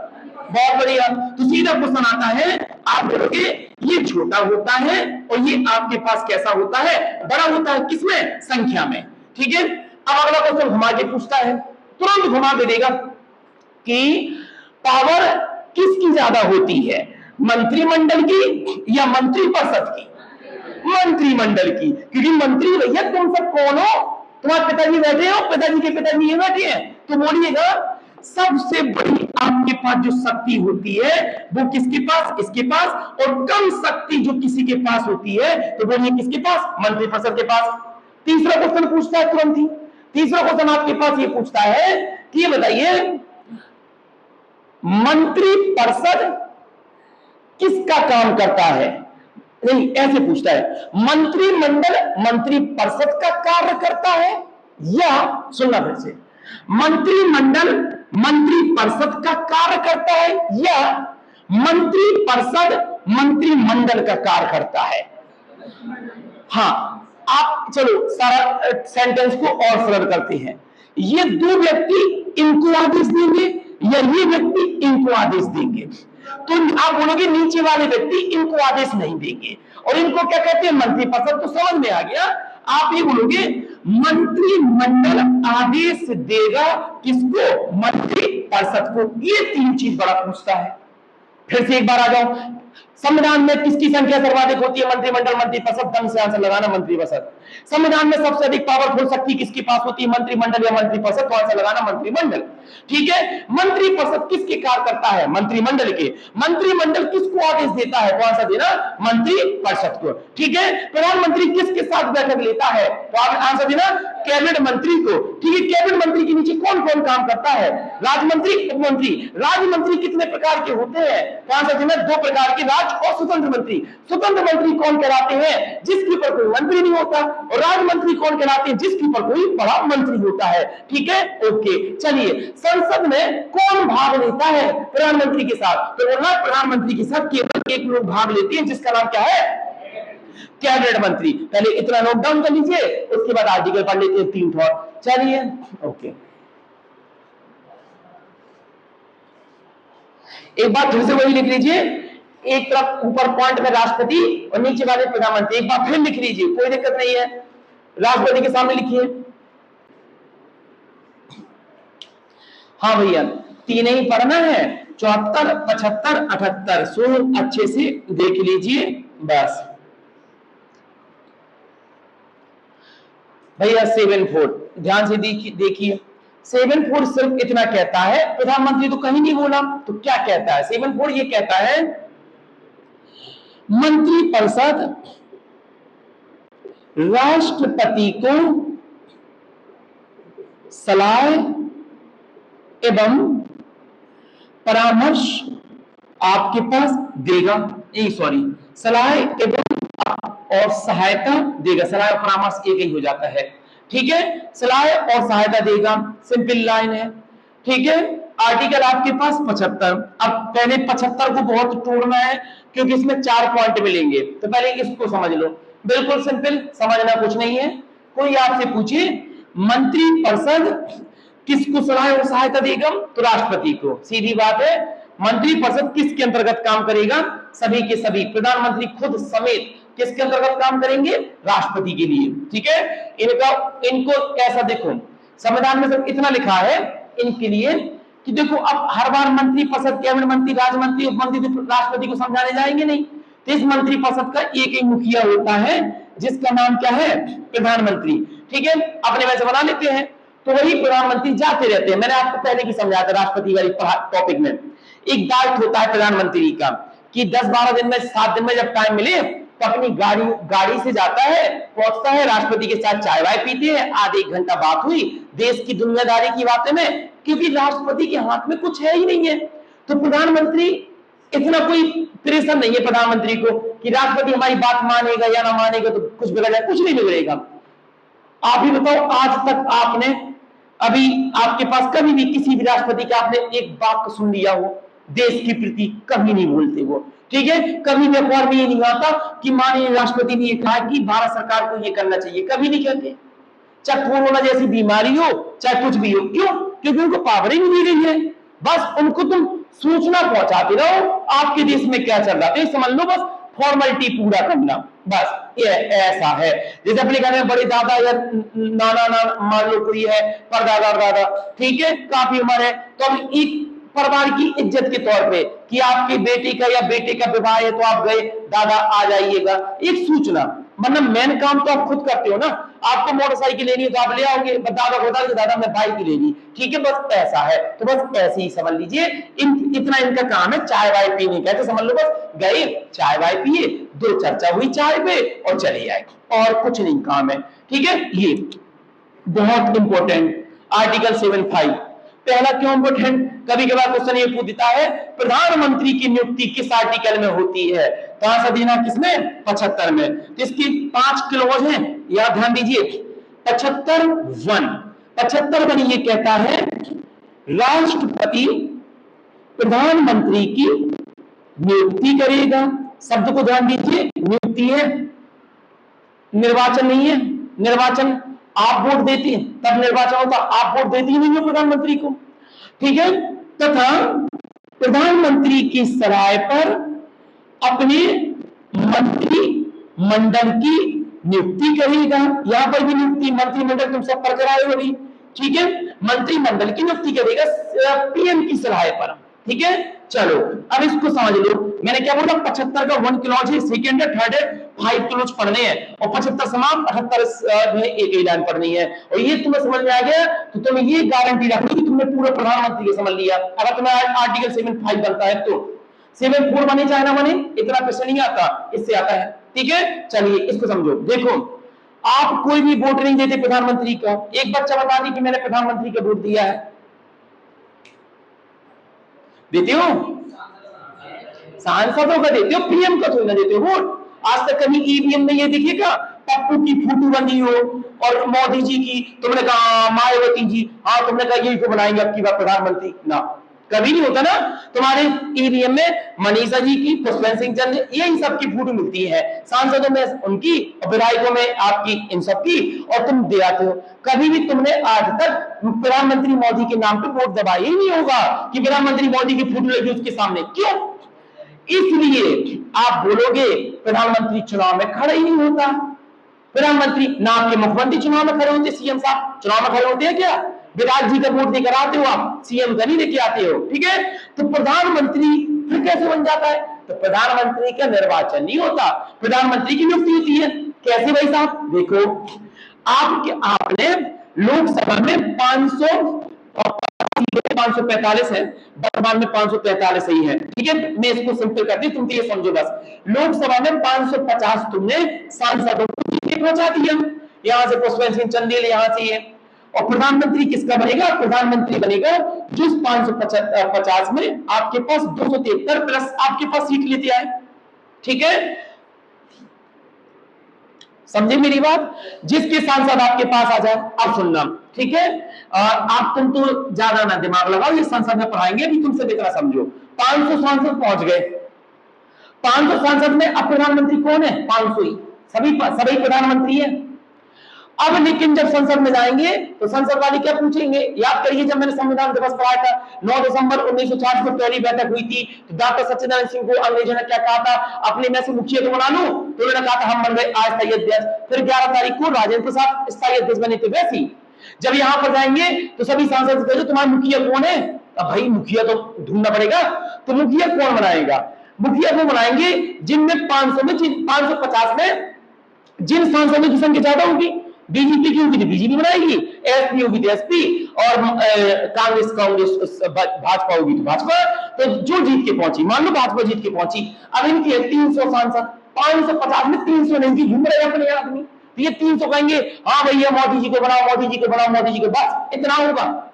बहुत बढ़िया। तो सीधा क्वेश्चन आता है, आप बोलोगे ये छोटा होता है और ये आपके पास कैसा होता है? बड़ा होता है। किसमें? संख्या में। ठीक है, अब अगला क्वेश्चन घुमा के पूछता है, तुरंत घुमा के देगा कि पावर किसकी ज्यादा होती है, मंत्रिमंडल की या मंत्रिपरिषद की? मंत्रिमंडल की, क्योंकि मंत्री भैया तुम सब कौन हो? तुम्हारे पिताजी बैठे हो, पिताजी के पिताजी ये बैठे हैं। तो बोलिएगा सबसे बड़ी आपके पास जो शक्ति होती है वो किसके पास? इसके पास। और कम शक्ति जो किसी के पास होती है तो बोलिए किसके पास? मंत्रिपरिषद के पास। तीसरा क्वेश्चन पूछता है तुरंत ही, तीसरा क्वेश्चन आपके पास ये पूछता है कि ये बताइए मंत्रिपरिषद किसका काम करता है? नहीं, ऐसे पूछता है, मंत्रिमंडल मंत्रिपरिषद का कार्य करता है या, सुनना फिर से, मंत्रिमंडल मंत्रिपरिषद का कार्य करता है या मंत्रिपरिषद मंत्रिमंडल का कार्य करता है? हाँ, आप चलो सारा सेंटेंस को और सरल करते हैं। ये दो व्यक्ति इनको आदेश देंगे या ये व्यक्ति इनको आदेश देंगे? तो आप बोलोगे नीचे वाले व्यक्ति इनको आदेश नहीं देंगे, और इनको क्या कहते हैं? मंत्रिपरिषद। तो समझ में आ गया। आप ये बोलोगे मंत्रिमंडल आदेश देगा किसको? मंत्रिपरिषद को। ये तीन चीज बड़ा पूछता है। फिर से एक बार आ जाओ, संविधान में किसकी संख्या सर्वाधिक होती है? मंत्रिमंडल मंत्रिपरिषद। दम से आंसर लगाना, मंत्रिपरिषद। संविधान में सबसे अधिक पावरफुल शक्ति किसके पास होती है? मंत्रिमंडल या मंत्रिपरिषद? तो आंसर लगाना मंत्रिमंडल। ठीक है, मंत्रिपरिषद किसके कार्य करता है? मंत्रिमंडल के। मंत्रिमंडल किसको आदेश देता है? तो आंसर देना मंत्रिपरिषद को। ठीक है, प्रधानमंत्री किसके साथ बैठक लेता है? तो आप आंसर देना कैबिनेट मंत्री को। ठीक है, कैबिनेट मंत्री के नीचे कौन कौन काम करता है? राज्य उपमंत्री। राज्य मंत्री कितने प्रकार के होते हैं? तो आंसर देना दो प्रकार के, राज्य और स्वतंत्र मंत्री। स्वतंत्र मंत्री कौन कहलाते हैं? जिसके ऊपर कोई मंत्री नहीं होता। और राज्य मंत्री कौन कहलाते हैं? जिसके ऊपर कोई बड़ा मंत्री होता है। ठीक है, ओके। चलिए, संसद में कौन भाग लेता है प्रधानमंत्री के साथ? तो बोलना प्रधानमंत्री के साथ केवल एक लोग भाग लेते हैं, जिसका नाम क्या है? कैबिनेट मंत्री। पहले इतना नोट डाउन कर लीजिए, उसके बाद आर्टिकल पढ़ लेते हैं तीन थॉट। चलिए, ओके। एक बार फिर से वही लिख लीजिए, एक तरफ ऊपर पॉइंट में राष्ट्रपति और नीचे वाले प्रधानमंत्री। एक बार फिर लिख लीजिए, कोई दिक्कत नहीं है। राष्ट्रपति के सामने लिखिए। हाँ भैया, तीन ही पढ़ना है, 74, 75, 78। सो अच्छे से देख लीजिए बस भैया। 74 ध्यान से देखिए। 74 सिर्फ इतना कहता है, प्रधानमंत्री तो कहीं नहीं बोला, तो क्या कहता है? 74 ये कहता है मंत्रिपरिषद राष्ट्रपति को सलाह एवं परामर्श आपके पास देगा। सॉरी, सलाह एवं और सहायता देगा। सलाह और परामर्श एक ही हो जाता है। ठीक है, सलाह और सहायता देगा, सिंपल लाइन है। ठीक है, आर्टिकल आपके पास 75। अब पहले 75 को बहुत तोड़ना है क्योंकि इसमें 4 पॉइंट मिलेंगे, तो पहले इसको समझ लो। बिल्कुल सिंपल, समझना कुछ नहीं है। कोई आपसे पूछे मंत्रिपरिषद किसको सलाह और सहायता देगा? तो राष्ट्रपति को। सीधी बात है। मंत्रिपरिषद किसके अंतर्गत काम करेगा? सभी के सभी, प्रधानमंत्री खुद समेत किसके अंतर्गत काम करेंगे? राष्ट्रपति के लिए। ठीक है, इनको कैसा देखो, संविधान में सिर्फ इतना लिखा है इनके लिए कि देखो, अब हर बार मंत्रिपरिषद, कैबिनेट मंत्री, राज्य मंत्री, उपमंत्री तो राष्ट्रपति को समझाने जाएंगे नहीं। तो इस मंत्रिपरिषद का एक ही मुखिया होता है, जिसका नाम क्या है? प्रधानमंत्री। ठीक है, अपने वैसे बना लेते हैं। तो वही प्रधानमंत्री जाते रहते हैं। मैंने आपको पहले की समझाया था राष्ट्रपति वाली टॉपिक में। एक दायित्व होता है प्रधानमंत्री का कि 10-12 दिन में, 7 दिन में जब टाइम मिले तो अपनी गाड़ी से जाता है, पहुंचता है, राष्ट्रपति के साथ चाय वाय पीते हैं, आधे 1 घंटा बात हुई देश की दुनियादारी की बातें में, क्योंकि राष्ट्रपति के हाथ में कुछ है ही नहीं है। तो प्रधानमंत्री इतना कोई प्रेशर नहीं है प्रधानमंत्री को कि राष्ट्रपति हमारी बात मानेगा या ना मानेगा तो कुछ बिगड़ जाए। कुछ नहीं बिगड़ेगा। आप ही बताओ, आज तक आपने अभी आपके पास कभी भी किसी भी राष्ट्रपति का आपने एक वाक्य सुन लिया हो देश के प्रति? कभी नहीं बोलते वो। ठीक है, कभी भी अखबार में ये नहीं आता कि माननीय राष्ट्रपति ने ये कहा कि भारत सरकार को ये करना चाहिए, कभी नहीं कहते। चाहे कोरोना जैसी बीमारी हो, चाहे कुछ भी हो। क्यों? क्योंकि उनको पावर ही नहीं दी गई है। बस उनको तुम सूचना पहुंचाते रहो आपके देश में क्या चल रहा है, तो समझ लो बस फॉर्मेलिटी पूरा करना, बस ये ऐसा है। जैसे अपने घर में बड़े दादा या नाना मान लो कोई है, परदादा दादा, ठीक है, काफी उम्र है, तो अब एक परिवार की इज्जत के तौर पे कि आपके बेटे का या बेटे का विवाह है तो आप गए, दादा आ जाइएगा, एक सूचना। मतलब मेन काम तो आप खुद करते हो ना, आपको मोटरसाइकिल लेनी है तो आप ले आओगे, दादा को बता दादा मैं बाइक लेनी, ठीक है, बस ऐसा है। तो बस ऐसे ही समझ लीजिए, इतना इनका काम है चाय वाय पीने का, तो समझ लो बस गए चाय वाय पिए, दो चर्चा हुई चाय पे और चले आए, और कुछ नहीं काम है, ठीक है। ये बहुत इंपॉर्टेंट आर्टिकल 7(5). पहला क्यों इंपॉर्टेंट? कभी कभार क्वेश्चन ये पूछ देता है प्रधानमंत्री की नियुक्ति किस आर्टिकल में होती है, कहां से देना, किसमें? 75 में। तो इसकी 5 क्लॉज हैं, याद ध्यान दीजिए। 75(1) ये कहता है राष्ट्रपति प्रधानमंत्री की नियुक्ति करेगा। शब्द को ध्यान दीजिए, नियुक्ति है, निर्वाचन नहीं है। निर्वाचन आप वोट देती हैं तब निर्वाचन होता, आप वोट देती नहीं हो प्रधानमंत्री को, ठीक है। तथा प्रधानमंत्री की सलाह पर अपने मंत्रिमंडल की नियुक्ति करेगा। यहां पर भी नियुक्ति मंत्रिमंडल तुम सब पढ़ आए होगी, ठीक है, मंत्रिमंडल की नियुक्ति करेगा पीएम की सलाह पर, ठीक है। चलो अब इसको समझ लो, मैंने क्या बोला, 75 का 1 क्लॉज है, सेकंड है, थर्ड है, 5 क्लॉज पढ़ने हैं, और 75 समाप्त, 78 में एक ही लाइन पढ़नी है। और ये तुम्हें समझ में आ गया तो तुम्हें ये गारंटी रखो कि तुमने पूरा प्रधानमंत्री को समझ लिया। अगर तुम्हें आर्टिकल 7(5) बनता है तो 7(4) बने चाहे ना बने, इतना प्रश्न नहीं आता, इससे आता है, ठीक है। चलिए इसको समझो। देखो आप कोई भी वोट नहीं देते प्रधानमंत्री का, एक बच्चा बता दी कि मैंने प्रधानमंत्री का वोट दिया है, देते हो? सांसदों का देते हो, पीएम का थोड़ी ना देते हो वोट। आज तक कभी ईवीएम में ये देखिएगा पप्पू की फोटो बनी हो और मोदी जी की, तुमने कहा मायावती जी, हाँ तुमने कहा यही को बनाएंगे अब की बार प्रधानमंत्री, ना कभी नहीं होता ना। तुम्हारे ईवीएम में मनीषा जी की, पुष्पेंद्र सिंह चंद्र, यही सबकी फोटो मिलती है, सांसदों में उनकी और विधायकों में आपकी, इन सबकी, और तुम दे आते हो। कभी भी तुमने आज तक प्रधानमंत्री मोदी के नाम पे वोट दबाया ही नहीं होगा कि प्रधानमंत्री मोदी की फोटो लगी उसके सामने। क्यों? इसलिए आप बोलोगे प्रधानमंत्री चुनाव में खड़ा ही नहीं होता। प्रधानमंत्री ना आपके मुख्यमंत्री चुनाव में खड़े होते, सीएम साहब चुनाव में खड़े होते हैं क्या? विराट जी का वोट देकर आते हो आप, सीएम का नहीं लेके आते हो, ठीक है। तो प्रधानमंत्री फिर कैसे बन जाता है? तो प्रधानमंत्री का निर्वाचन नहीं होता, प्रधानमंत्री की नियुक्ति होती है। कैसे भाई साहब? देखो आपने लोकसभा में 545 है, वर्तमान में 543 ही है, ठीक है। मैं इसको सिंपल करती हूं, तुम तो ये समझो बस, लोकसभा में 550 तुमने सांसदों को पहुंचा दिया, यहां से पुष्पेंद्र सिंह चंदेल यहां से है। और प्रधानमंत्री किसका बनेगा? प्रधानमंत्री बनेगा जिस 550 में आपके पास 273 प्लस आपके पास सीट लेते आए, ठीक है। समझे मेरी बात? जिसके सांसद आपके पास आ जाए। अब सुनना, ठीक है, तुम तो ज्यादा ना दिमाग लगाओ, ये संसद में पढ़ाएंगे, अभी तुम सब इतना समझो। 500 सांसद पहुंच गए, 500 सांसद में अब प्रधानमंत्री कौन है? 500 ही, सभी प्रधानमंत्री है। अब लेकिन जब संसद में जाएंगे तो संसद वाले क्या पूछेंगे? याद करिए जब मैंने संविधान दिवस पढ़ाया था 9 दिसंबर 1960 को पहली बैठक हुई थी, तो डॉक्टर सच्चिदानंद सिंह को अंग्रेजों ने क्या कहा था? अपने में से मुखिया को बना लो, तो उन्होंने कहा था हम बन गए आज स्थायी अध्यक्ष। फिर 11 तारीख को राजेंद्र प्रसाद स्थायी अध्यक्ष बने थे। वैसी जब यहां पर जाएंगे तो सभी सांसद कहे तुम्हारा मुखिया कौन है? अब भाई मुखिया तो ढूंढना पड़ेगा, तो मुखिया कौन बनाएगा? मुखिया को बनाएंगे जिनमें 500 में 550 में जिन सांसदों की संख्या ज्यादा होगी। बीजेपी की होगी तो बीजेपी बनाएगी, एसपी होगी तो एसपी, और कांग्रेस भाजपा होगी तो भाजपा। तो जो जीत के पहुंची, मान लो भाजपा जीत के पहुंची, अब इनकी 300 सांसद, 550 में 300 नहीं, घूम रहे अपने आदमी, तो ये 300 कहेंगे हाँ भैया मोदी जी को बनाओ, मोदी जी को बनाओ, मोदी जी को, बस इतना होगा।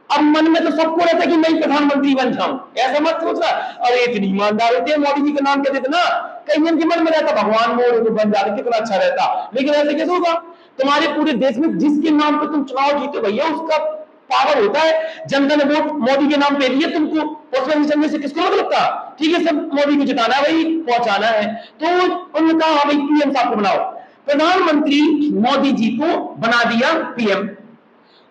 अब मन में तो सबको रहता है कि मैं प्रधानमंत्री बन जाऊं, ऐसा मत सोचना। अरे इतनी ईमानदार होते हैं, मोदी जी का नाम कहते थे ना, कई के मन में रहता भगवान मोदी को बन जाते कितना अच्छा रहता, लेकिन ऐसे कैसे होगा? तुम्हारे पूरे देश में जिसके नाम पर तुम चुनाव जीते भैया उसका पावर होता है। जनता ने वोट मोदी के नाम पे लिए, तुमको पुष्पेंद्र से किसको मतलब था? ठीक है, सब मोदी को जिताना है भाई, पहुंचाना है। तो उन्होंने कहा हाँ भाई पीएम साहब को बनाओ। प्रधानमंत्री मोदी जी को बना दिया पीएम।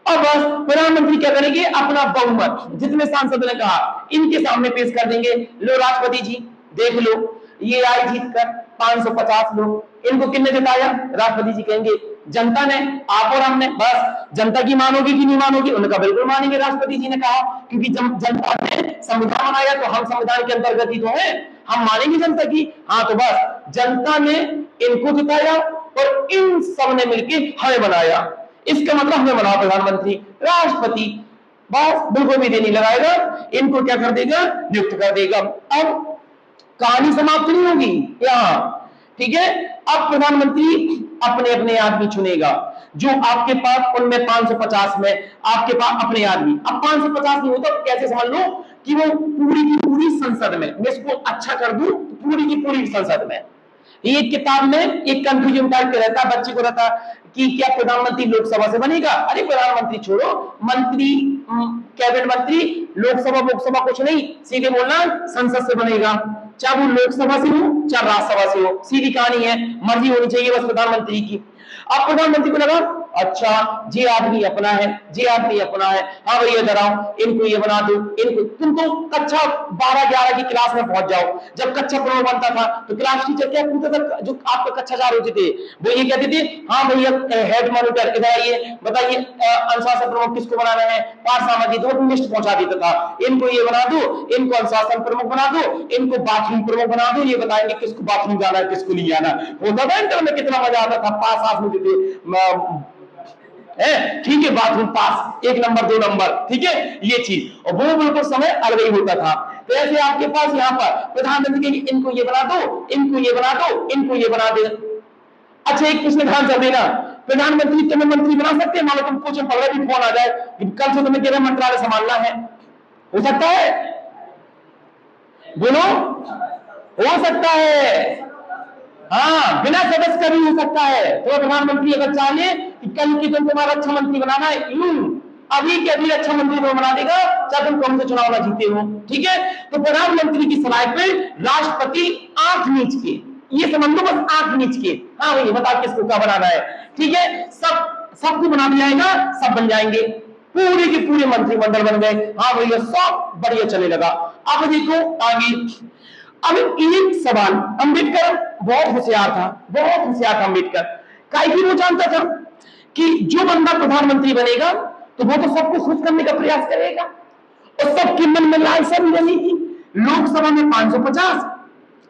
अब बस प्रधानमंत्री क्या करेंगे, अपना बहुमत जितने सांसद ने कहा इनके सामने पेश कर देंगे। लो राष्ट्रपति जी देख लो, ये आए जीत कर 550 लोग, इनको किसने जिताया? राष्ट्रपति जी कहेंगे जनता ने, आप और हमने। बस जनता की मानोगे कि नहीं मानोगे? उनका बिल्कुल मानेंगे। राष्ट्रपति जी ने कहा क्योंकि जब जनता ने संविधान बनाया तो हम संविधान के अंतर्गत ही तो हैं, हम मानेंगे जनता की। हाँ तो बस जनता ने इनको जिताया और इन सब ने मिलकर हमें बनाया, इसका मतलब हमें बनाओ प्रधानमंत्री। राष्ट्रपति बस बिल्कुल भी देर नहीं लगाएगा, इनको क्या कर देगा, नियुक्त कर देगा। अब कहानी समाप्त नहीं होगी यहाँ, ठीक है। अब प्रधानमंत्री अपने अपने आदमी चुनेगा, जो आपके पास उनमें 550 में आपके पास अपने आदमी। अब 550 नहीं होता, कैसे समझ लो कि वो पूरी की पूरी संसद में, मैं इसको अच्छा कर दूं, पूरी की पूरी संसद में। ये किताब में एक कंफ्यूजन टाइप का रहता है, बच्चे को रहता कि क्या प्रधानमंत्री लोकसभा से बनेगा? अरे प्रधानमंत्री छोड़ो, मंत्री कैबिनेट मंत्री लोकसभा कुछ नहीं, सीधे बोलना संसद से बनेगा, चाहे वो लोकसभा से हो चाहे राज्यसभा से हो, सीधी कहानी है, मर्जी होनी चाहिए बस प्रधानमंत्री की। अब प्रधानमंत्री को लगा अच्छा ये आदमी अपना है, ये आदमी अपना है, हाँ भैया इधर आओ, इनको ये बना दो, इनको। तुम तो कक्षा 12-11 की क्लास में पहुंच जाओ। जब कक्षा प्रमुख बनता था तो क्लास टीचर क्या पूछता था, जो आपका कक्षा 4 होते थे वो ये कहते थे हाँ भैया हेड मॉनिटर इधर आइए, बताइए अनुशासन प्रमुख किसको बनाना है, पाठ सामग्री दो, लिस्ट पहुंचा देता था, इनको ये बना दो, इनको अनुशासन प्रमुख बना दो, इनको बाथरूम प्रमुख बना दो, ये बताएंगे किसको बाथरूम जाना है किसको नहीं जाना। होता था इंटर में, कितना मजा आता था, पास आस में थे, ठीक है, बाथरूम पास 1 नंबर 2 नंबर, ठीक है ये चीज, और वो बिल्कुल समय अलग ही होता था। तो ऐसे आपके पास यहाँ पर प्रधानमंत्री के इनको ये बना दो, इनको ये बना दो, इनको ये बना दे। अच्छा एक प्रश्न ध्यान से देना, प्रधानमंत्री तुम्हें मंत्री बना सकते हैं? मान लो तुम कुछ पढ़ रहे, भी फोन आ जाए कल से तुम्हें गृह मंत्रालय संभालना है, हो सकता है? बोलो, हो सकता है। हाँ बिना सदस्य का भी हो सकता है। तो प्रधानमंत्री अगर चाहे कि कल की दिन तुम्हारा अच्छा मंत्री बनाना है, अभी के अभी अच्छा मंत्री को बना देगा, चाहे तुम कौन से चुनाव ना जीते हो, ठीक है। तो प्रधानमंत्री की सलाह पे राष्ट्रपति आंख नीच के, ये समझ लो बस आंख नीच के, हाँ भैया बताओ किसको क्या बनाना है, ठीक है। सबको बना दिया जाएगा, सब बन जाएंगे, पूरे के पूरे मंत्रिमंडल बन गए, हाँ भैया सब बढ़िया चलने लगा। अब देखो आगे, अब एक सवाल, अंबेडकर बहुत होशियार था, बहुत होशियार था अंबेडकर। काहे कि वो जानता था कि जो बंदा प्रधानमंत्री बनेगा तो वो तो सबको खुश करने का प्रयास करेगा, और सबके मन में लालसा भी रहेगी। लोकसभा में 550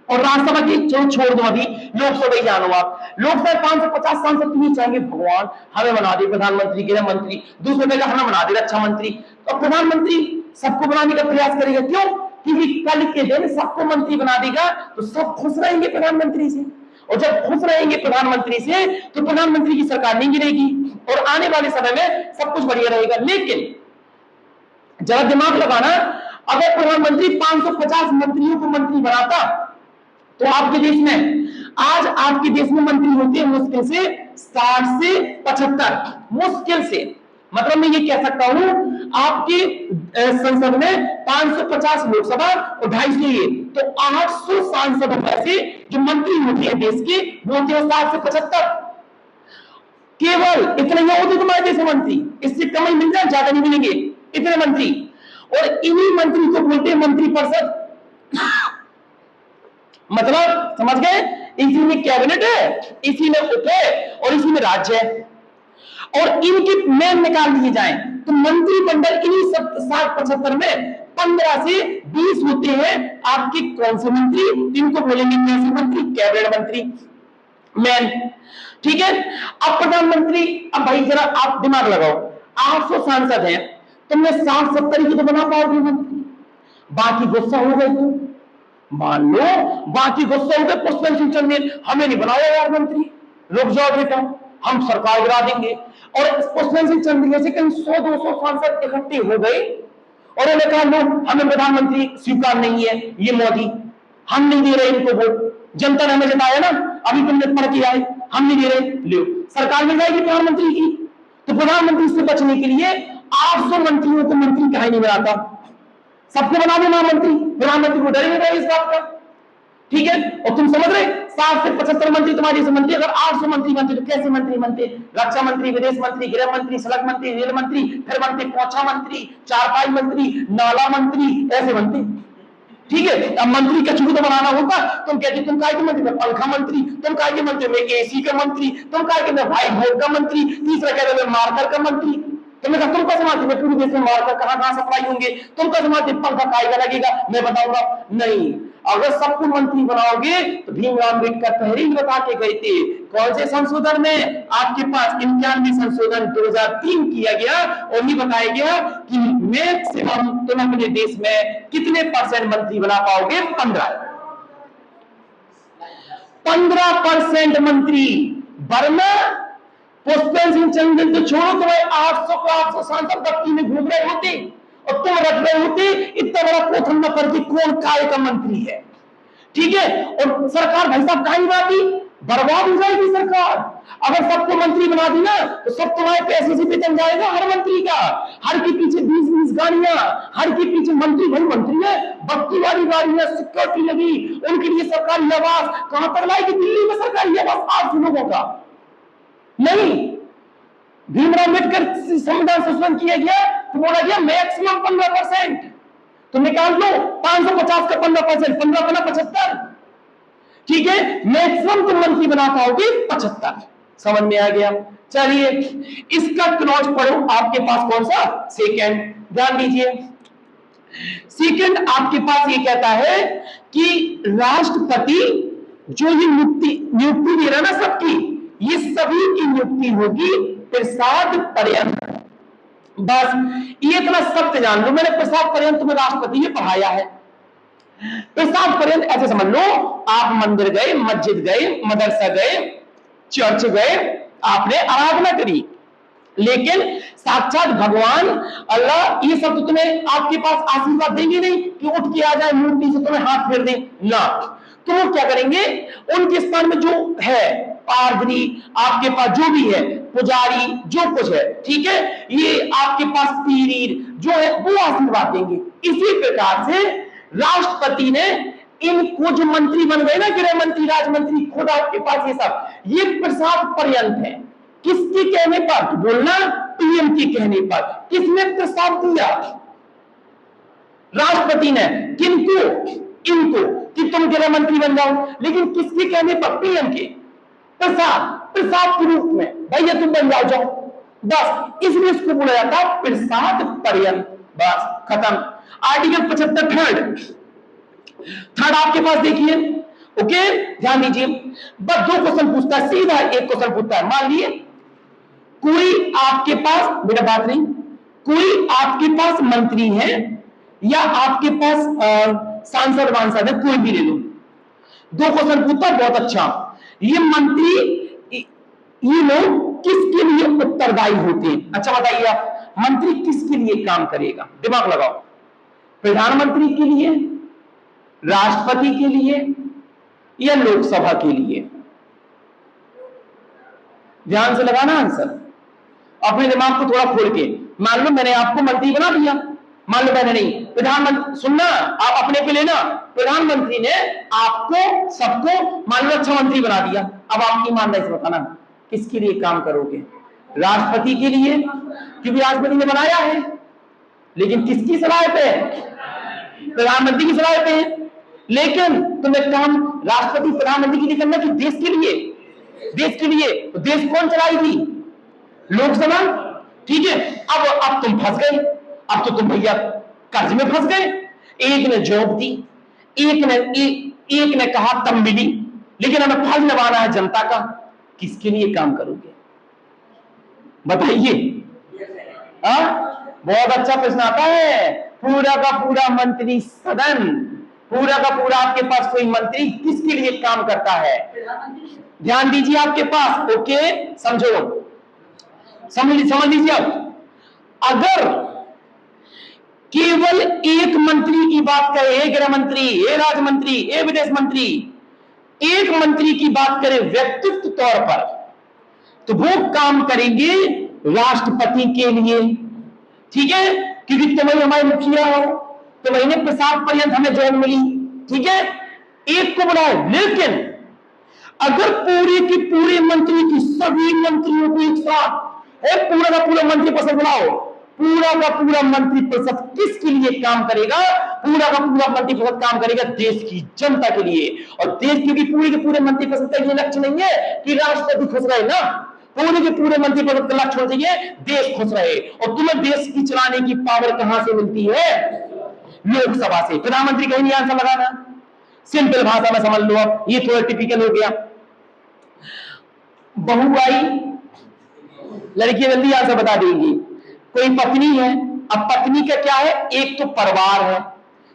और राज्यसभा की चलो छोड़ दो, अभी लोकसभा ही जानो आप, लोकसभा 550 सांसद तुम्हें चाहेंगे भगवान हमें बना दे प्रधानमंत्री, गृह मंत्री, दूसरे जगह हमें बना दे रक्षा मंत्री। तो प्रधानमंत्री सबको बनाने का प्रयास करेगा, क्यों? क्योंकि कल के दिन सबको मंत्री बना देगा तो सब खुश रहेंगे प्रधानमंत्री से, और जब खुश रहेंगे प्रधानमंत्री से तो प्रधानमंत्री की सरकार नहीं गिरेगी और आने वाले समय में सब कुछ बढ़िया रहेगा। लेकिन जरा दिमाग लगाना, अगर प्रधानमंत्री 550 मंत्रियों को मंत्री बनाता तो आपके देश में, आज आपके देश में मंत्री होते हैं मुश्किल से 60 से 75, मुश्किल से, मतलब मैं ये कह सकता हूं आपकी संसद में 550 लोकसभा और 250 ये, तो 800 सांसदों में से जो मंत्री होते हैं देश के वो होते हैं 60 से 75, केवल इतने ही होते तुम्हारे देश में मंत्री, इससे कम ही मिल जाए, ज्यादा नहीं मिलेंगे इतने मंत्री। और इन्हीं मंत्री को बोलते हैं मंत्रिपरिषद, मतलब समझ गए, इसी में कैबिनेट है, इसी में उप है और इसी में राज्य है, और इनके मेन निकाल दिए जाएं तो मंत्रिमंडल इन्हीं 60-75 में 15 से 20 होते हैं आपके कौन से मंत्री, इनको बोलेंगे कैसे मंत्री, कैबिनेट मंत्री मेन, ठीक है। अब प्रधानमंत्री, अब भाई जरा आप दिमाग लगाओ, 800 सांसद हैं, तुमने 60-70 की तो बना पाओगे मंत्री, बाकी गुस्सा हो गए तो मान लो बाकी गुस्सा हो गए, पुष्पेंद्र सिंह चंदेल हमें नहीं बनाया यार मंत्री, रुक जाओ बेटा हम सरकार गिरा देंगे। और पुष्पेंद्र सिंह चंदेल से कहीं 100-200 सांसद इकट्ठे हो गए और उन्होंने कहा लो हमें प्रधानमंत्री स्वीकार नहीं है, ये मोदी हम नहीं दे रहे इनको वोट, जनता ने हमें जिताया ना, अभी तुमने पढ़ के आए, हम नहीं दे रहे, लो सरकार मिल जाएगी प्रधानमंत्री की। तो प्रधानमंत्री से बचने के लिए 800 मंत्रियों को मंत्री कहीं नहीं बनाता, सबको बना दो महामंत्री, प्रधानमंत्री को डर नहीं रहा इस बात का, ठीक है। और तुम समझ रहे 60 से 75 मंत्री तुम्हारे जैसे मंत्री, अगर 800 मंत्री बनते तो कैसे मंत्री बनते? रक्षा मंत्री, विदेश मंत्री, गृह मंत्री, सड़क मंत्री, रेल मंत्री, फिर बनते पोछा मंत्री, चारपाई मंत्री, नाला मंत्री, ऐसे बनते। ठीक है, अब मंत्री का चूड़ बनाना होता, तुम कहते तुम काय के मंत्री, मैं पंखा मंत्री, तुम काय के मंत्री, मैं एसी का मंत्री, तुम काय के, मैं व्हाइट बोर्ड का मंत्री, तीसरा कह रहे मैं मार्कर का मंत्री। तुमने कहा तुम कैसे मानते, मैं पूरे देश में मार्कर कहां सप्लाई होंगे, तुम कैसे मानते पंखा काय का लगेगा, मैं बताऊंगा नहीं। अगर सबको मंत्री बनाओगे तो भीमराव अम्बेडकर पहले ही बता के गए थे। कौन से संशोधन में? आपके पास 91 संशोधन 2003 किया गया और ये बताया गया कि मैक्सिमम तुम अपने देश में कितने % मंत्री बना पाओगे? 15% मंत्री। वरना पुष्पेंद्र सिंह चंदेल तो छोड़ो, तुम्हारे 800 सांसद बत्ती में घूम रहे होते और तुम रख रहे होते इतना बड़ा पोथन न करके कौन काय का मंत्री है। ठीक है, और सरकार भाई साहब कहीं बाती बर्बाद हो जाएगी सरकार। अगर सबको मंत्री बना दी ना तो सब तुम्हारे पैसे से वेतन जाएगा हर मंत्री का। हर के पीछे 20-20 गाड़ियां, हर के पीछे मंत्री, भाई मंत्री है, बत्ती वाली गाड़ियां, सिक्योरिटी लगी, उनके लिए सरकारी आवास कहां तक लाएगी? दिल्ली में सरकारी आवास 800 लोगों का नहीं। भीमराव अम्बेडकर संविधान संशोधन किया गया तो बोला गया मैक्सिमम 15%, तो निकाल लो 550 का 15%, 15 बना 75। ठीक है, मैक्सिमम तुम मंत्री बना पाओगे 75। समझ में आ गया? चलिए इसका क्लॉज पढ़ो, आपके पास कौन सा? सेकंड। ध्यान दीजिए, सेकंड आपके पास ये कहता है कि राष्ट्रपति जो ये नियुक्ति दे रहा ना सबकी, ये सभी की नियुक्ति होगी प्रसाद पर्यंत। बस ये इतना शब्द जान लो, मैंने प्रसाद पर्यंत में राष्ट्रपति ये पढ़ाया है। प्रसाद पर्यंत ऐसे समझ लो, आप मंदिर गए, मस्जिद गए, मदरसा गए, चर्च गए, आपने आराधना करी, लेकिन साक्षात भगवान अल्लाह ये सब तो तुम्हें आपके पास आशीर्वाद देंगे नहीं कि उठ के आ जाए मूर्ति से तुम्हें हाथ फेर दे ना। तो वो क्या करेंगे, उनके स्थान में जो है पादरी, आपके पास जो भी है पुजारी, जो कुछ है, ठीक है, ये आपके पास पीर जो है वो आशीर्वाद देंगे। इसी प्रकार से राष्ट्रपति ने इनको जो मंत्री बन गए ना, गृह मंत्री, राज मंत्री, खुद आपके पास ये सब, ये प्रसाद पर्यंत है। किसके कहने पर? तो बोलना पीएम के कहने पर। किसने प्रस्ताव दिया? राष्ट्रपति ने। किनको? इनको, कि तुम गृह मंत्री बन जाओ, लेकिन किसके कहने पर? पीएम के। प्रसाद के रूप में, भैया तुम बन जाओ। बस इसलिए इसको बोला जाता है प्रसाद पर्यंत। बस खत्म। आर्टिकल 75 थर्ड आपके पास देखिए। ओके, ध्यान दीजिए, बस 2 क्वेश्चन पूछता है, सीधा एक क्वेश्चन पूछता है। मान लिए कोई आपके पास, बेटा बात नहीं, कोई आपके पास मंत्री है या आपके पास सांसद वांसद है, कोई भी ले लो। 2 क्वेश्चन पूछता है, बहुत अच्छा। ये मंत्री, ये लोग किसके लिए उत्तरदायी होते हैं? अच्छा बताइए आप, मंत्री किसके लिए काम करेगा? दिमाग लगाओ। प्रधानमंत्री के लिए, राष्ट्रपति के लिए या लोकसभा के लिए? ध्यान से लगाना आंसर, अपने दिमाग को थोड़ा खोल के। मान लो मैंने आपको मंत्री बना दिया, मान लो मैंने नहीं, प्रधानमंत्री, सुनना आप अपने पे लेना, प्रधानमंत्री ने आपको सबको मान लो अच्छा मंत्री बना दिया। अब आप ईमानदारी से बताना किसके लिए काम करोगे? राष्ट्रपति के लिए, क्योंकि राष्ट्रपति ने बनाया है, लेकिन किसकी सलाह पे? प्रधानमंत्री की सलाह पे है। लेकिन तुम एक काम राष्ट्रपति प्रधानमंत्री के लिए करना कि देश के लिए? देश के लिए। तो देश कौन चलाई थी? लोकसभा। ठीक है, अब तुम फंस गए। अब तो तुम भैया कर्ज में फंस गए। एक ने जॉब दी, एक ने कहा तब मिली, लेकिन हमें फर्ज निभाना है जनता का। किसके लिए काम करोगे? बताइए। बहुत अच्छा प्रश्न आता है। पूरा का पूरा मंत्री सदन, पूरा का पूरा आपके पास कोई मंत्री किसके लिए काम करता है? ध्यान दीजिए आपके पास। ओके, समझो, समझ लीजिए। अब अगर केवल एक मंत्री की बात करें, गृह मंत्री, राज्य मंत्री, विदेश मंत्री, एक मंत्री की बात करें व्यक्तित्व तौर पर, तो वो काम करेंगे राष्ट्रपति के लिए। ठीक है, क्योंकि तुम्हें हमारे मुखिया हो, तुम्हें प्रसाद पर्यंत हमें जॉब मिली। ठीक है, एक को बुलाए, लेकिन अगर पूरे के पूरे मंत्री की सभी मंत्रियों को एक साथ पूरा का पूरा मंत्री परिषद बनाओ, पूरा का पूरा मंत्री परिषद किसके लिए काम करेगा? पूरा का पूरा मंत्री परिषद काम करेगा देश की जनता के लिए। और देश के पूरे के पूरे मंत्री परिषद का ये लक्ष्य नहीं है कि राष्ट्रपति खुश रहे ना, पूरे के पूरे मंत्री परिषद का लक्ष्य होना चाहिए देश खुश रहे। और तुम्हें देश की चलाने की पावर कहां से मिलती है? लोकसभा से। प्रधानमंत्री कहीं नहीं आंसर लगाना, सिंपल भाषा में समझ लो। अब ये थोड़ा टिपिकल हो गया। बहू आई, लड़की जल्दी आंसर बता देगी। कोई पत्नी है, अब पत्नी का क्या है? एक तो परिवार है,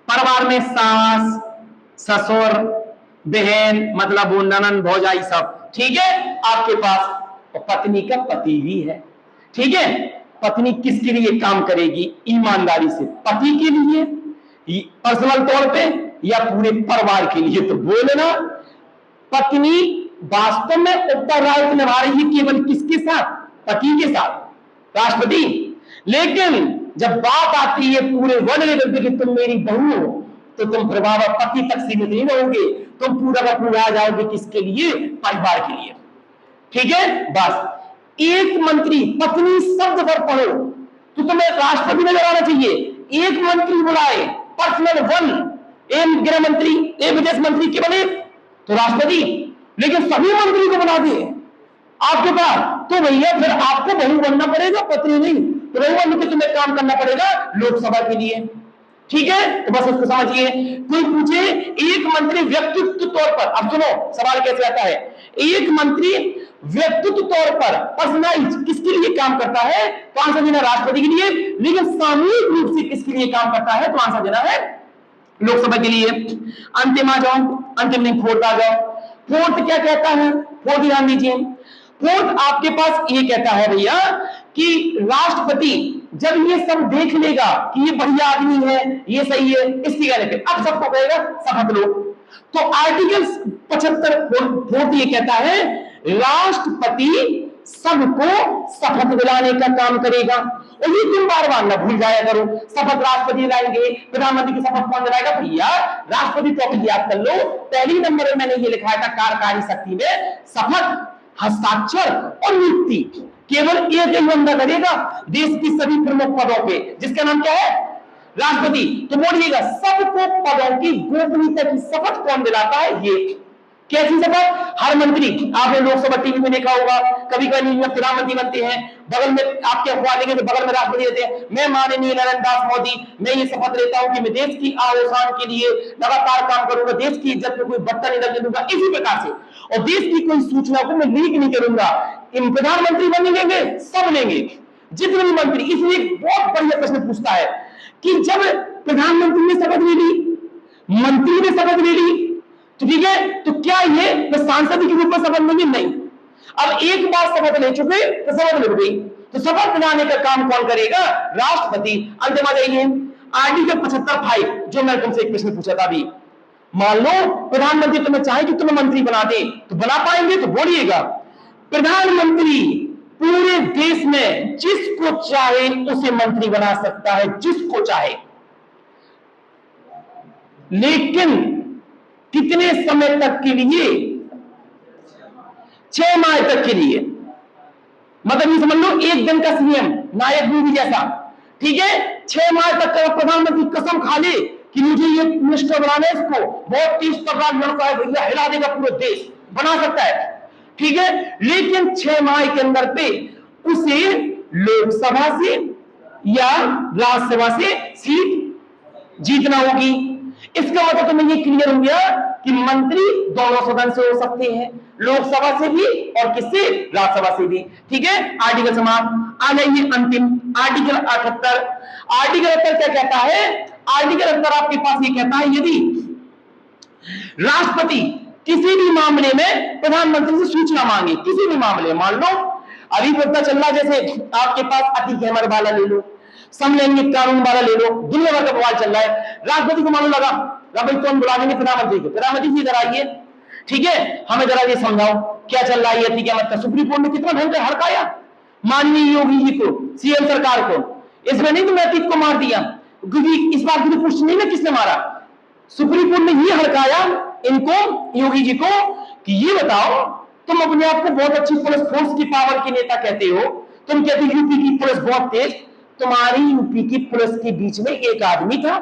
परिवार में सास ससुर बहन, मतलब वो ननन भौजाई सब, ठीक है आपके पास। और पत्नी का पति भी है, ठीक है। पत्नी किसके लिए काम करेगी? ईमानदारी से पति के लिए, पर्सनल तौर पे, या पूरे परिवार के लिए? तो बोले ना, पत्नी वास्तव में उत्तरदायित्व निभा रही है केवल किसके साथ? पति के साथ, राष्ट्रपति। लेकिन जब बात आती है पूरे वर्ल्ड लेवल पे कि तुम मेरी बहू हो, तो तुम परिवार और पति तक सीमित नहीं रहोगे, तुम पूरा का पूरा आ जाओगे किसके लिए? परिवार के लिए, ठीक है। बस एक मंत्री, पत्नी शब्द पर पढ़ो तो तुम्हें राष्ट्रपति नजर आना चाहिए। एक मंत्री बुलाए, पर्सनल वन, एक गृह मंत्री, एक विदेश मंत्री, केवल एक, तो राष्ट्रपति। लेकिन सभी मंत्री को बना दिए आपके पास, तो भैया फिर आपको बहू बनना पड़ेगा, पत्नी नहीं। तो बहू बन के तुम्हें काम करना पड़ेगा लोकसभा के लिए, ठीक है। तो बस उसको समझिए। कोई पूछे एक मंत्री व्यक्तित्व तौर पर, अब सुनो सवाल कैसे आता है। एक मंत्री व्यक्तित्व तौर पर पर्सनलाइज किसके लिए काम करता है? तो आंसर देना राष्ट्रपति के लिए। लेकिन सामूहिक रूप से किसके लिए काम करता है? तो आंसर देना है लोकसभा के लिए। अंतिम आ जाओ, अंतिम नहीं, फोर्थ आ जाओ। फोर्थ क्या कहता है? फोर्थ ध्यान दीजिए। फोर्थ आपके पास ये कहता है भैया कि राष्ट्रपति जब ये सब देख लेगा कि ये बढ़िया आदमी है, ये सही है, इसकी कहने पे अब सबको कहेगा शपथ लो। तो आर्टिकल 75 फोर्थ ये कहता है राष्ट्रपति सबको शपथ दिलाने का काम करेगा। और ये तुम बार बार ना भूल जाया करो, शपथ राष्ट्रपति दिलाएंगे, प्रधानमंत्री की शपथ कौन दिलाएगा? भैया राष्ट्रपति टॉपिक याद कर लो। पहली नंबर में मैंने ये लिखा था कार्यकारी शक्ति में शपथ, हस्ताक्षर और नियुक्ति केवल एक ही बंदा करेगा देश की सभी प्रमुख पदों पे, जिसका नाम क्या है? राष्ट्रपति। तो बोलिएगा सबको पदों की गोपनीयता की शपथ कौन दिलाता है? ये कैसी शपथ? हर मंत्री, आपने लोकसभा टीवी में देखा होगा, कभी कभी न्यूज में प्रधानमंत्री बनते हैं, बगल में आपके अखबार देंगे तो बगल में राष्ट्रपति रहते हैं। मैं माननीय नरेंद्र दास मोदी, मैं ये शपथ लेता हूं कि मैं देश की आशान के लिए लगातार काम करूंगा, देश की इज्जत में कोई बट्टा नहीं लगने दूंगा, इसी प्रकार से, और देश की कोई सूचना को मैं लीक नहीं करूंगा। प्रधानमंत्री बन लेंगे, सब लेंगे, जितने भी मंत्री। इसलिए बहुत बढ़िया प्रश्न पूछता है कि जब प्रधानमंत्री ने शपथ ले ली, मंत्री ने शपथ ले ली, तो ठीक है, तो क्या ये सांसद के रूप में शपथ लेंगे? नहीं। अब एक बार शपथ ले चुके तो शपथ ले गई, तो शपथ दिलाने का काम कौन करेगा? राष्ट्रपति। अंतिम आ जाइए आर्टिकल 75(5), जो मैंने तुमसे एक प्रश्न पूछा था अभी। मान लो प्रधानमंत्री तुम्हें चाहे कि तुम्हें मंत्री बना दे, तो बना पाएंगे? तो बोलिएगा प्रधानमंत्री पूरे देश में जिसको चाहे उसे मंत्री बना सकता है, जिसको चाहे, लेकिन कितने समय तक के लिए? 6 माह तक के लिए। मतलब ये समझ लो एक दिन का सीएम, नायक मूवी जैसा, ठीक है। 6 माह तक का प्रधानमंत्री कसम खा ले कि मुझे ये मिनिस्टर बनाना है, इसको बहुत तेज तर्रार लड़का है भैया, हिला देगा पूरा देश, बना सकता है, ठीक है। लेकिन 6 माह के अंदर पे उसे लोकसभा से या राज्यसभा से सीट जीतना होगी। इसका मतलब तुम्हें ये क्लियर हो गया कि मंत्री दोनों सदन से हो सकते हैं, लोकसभा से भी और किससे? राज्यसभा से भी, ठीक है। आर्टिकल समाप्त। आ जाइए अंतिम आर्टिकल 78। आर्टिकल 78 क्या कहता है? आर्टिकल 78 आपके पास ये कहता है यदि राष्ट्रपति किसी भी मामले में प्रधानमंत्री से सूचना मांगे, किसी भी मामले, मान लो अभी पता चल रहा, जैसे आपके पास अति हैमर वाला ले लो, समलैंगिक कानून वाला ले लो, दुनिया भर का बवाल चल रहा है। राष्ट्रपति को मालूम लगा भाई कौन बुला देंगे? प्रधानमंत्री को। प्रधानमंत्री जी इधर आइए, ठीक है, हमें जरा ये समझाओ क्या चल रहा है, ठीक है। मतलब सुप्रीम कोर्ट ने कितना भयंकर हड़काया माननीय योगी जी को, सीएम सरकार को। इसमें नहीं तुमने अतीत को मार दिया, क्योंकि इस बात की पुष्टि नहीं ना किसने मारा, सुप्रीम कोर्ट ने ये हड़काया इनको, योगी जी को, कि ये बताओ, तुम अपने आप को बहुत अच्छी पुलिस फोर्स की पावर के नेता कहते हो, तुम कहते हो यूपी की पुलिस बहुत तेज, तुम्हारी यूपी की पुलिस के बीच में एक आदमी था,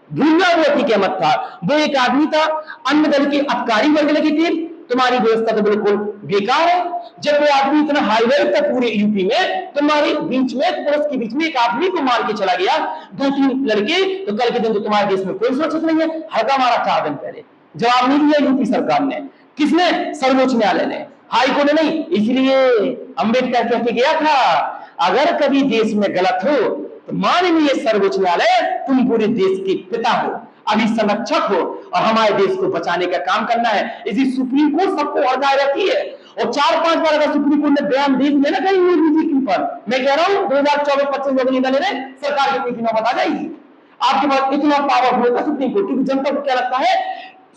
भूलना हुआ ठीक है मत था, वो एक आदमी था, अन्य दल के अपकारी वर्ग लगे थे, तुम्हारी व्यवस्था तो बिल्कुल बेकार है। जब वो आदमी इतना हाई लेवल था पूरे यूपी में, तुम्हारे बीच में पुलिस के बीच में एक आदमी को मार के चला गया, 2-3 लड़के, तो कल के दिन तो तुम्हारे देश में कोई सुरक्षित नहीं है। हल्का मारा 4 दिन पहले, जवाब नहीं दिया यूपी सरकार ने। किसने? सर्वोच्च न्यायालय ने, हाईकोर्ट ने नहीं। इसलिए अंबेडकर कह के गया था, अगर कभी देश में गलत हो तो माननीय सर्वोच्च न्यायालय, तुम पूरे देश के पिता हो, अभी संरक्षक हो, और हमारे देश को बचाने का काम करना है। इसी सुप्रीम कोर्ट सबको हड़काए रहती है, और 4-5 बार अगर सुप्रीम कोर्ट ने बयान दे दिया ना कहीं नीति के ऊपर, मैं कह रहा हूं 2024-25 में अगली सरकार की नीति नौबत आ जाएगी। आपके पास इतना पावरफुल होगा सुप्रीम कोर्ट, क्योंकि जनता को क्या लगता है,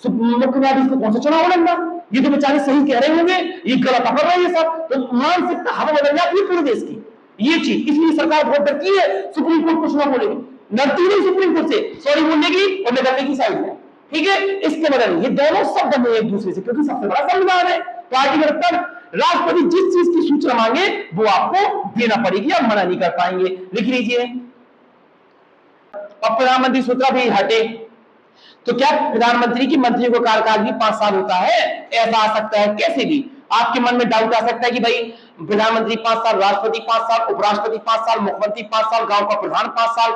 मुख्य न्यायाधीश को कौन सा चुनाव लड़ना, ये तो बेचारे सही कह रहे होंगे, ये गलत कर रहे हैं सब, तो मानसिकता हवा बदल जाती है पूरे देश की। ये चीज इसलिए सरकार बहुत डरती है सुप्रीम कोर्ट कुछ ना बोलेगी, डरती नहीं सुप्रीम कोर्ट से, सॉरी बोलने की और निकलने की साइड में, ठीक है। इसके बदल ये दोनों शब्द में एक दूसरे से, क्योंकि सबसे बड़ा संविधान है, तो आर्टिकल 70 राष्ट्रपति जिस चीज की सूचना मांगे वो आपको देना पड़ेगी, आप मना नहीं कर पाएंगे। लिख लीजिए। अब प्रधानमंत्री सूत्रा भी हटे, तो क्या प्रधानमंत्री की मंत्रियों का कार्यकाल भी 5 साल होता है? ऐसा आ सकता है कैसे भी, आपके मन में डाउट आ सकता है कि भाई प्रधानमंत्री 5 साल, राष्ट्रपति 5 साल, उपराष्ट्रपति 5 साल, मुख्यमंत्री 5 साल, गांव का प्रधान 5 साल,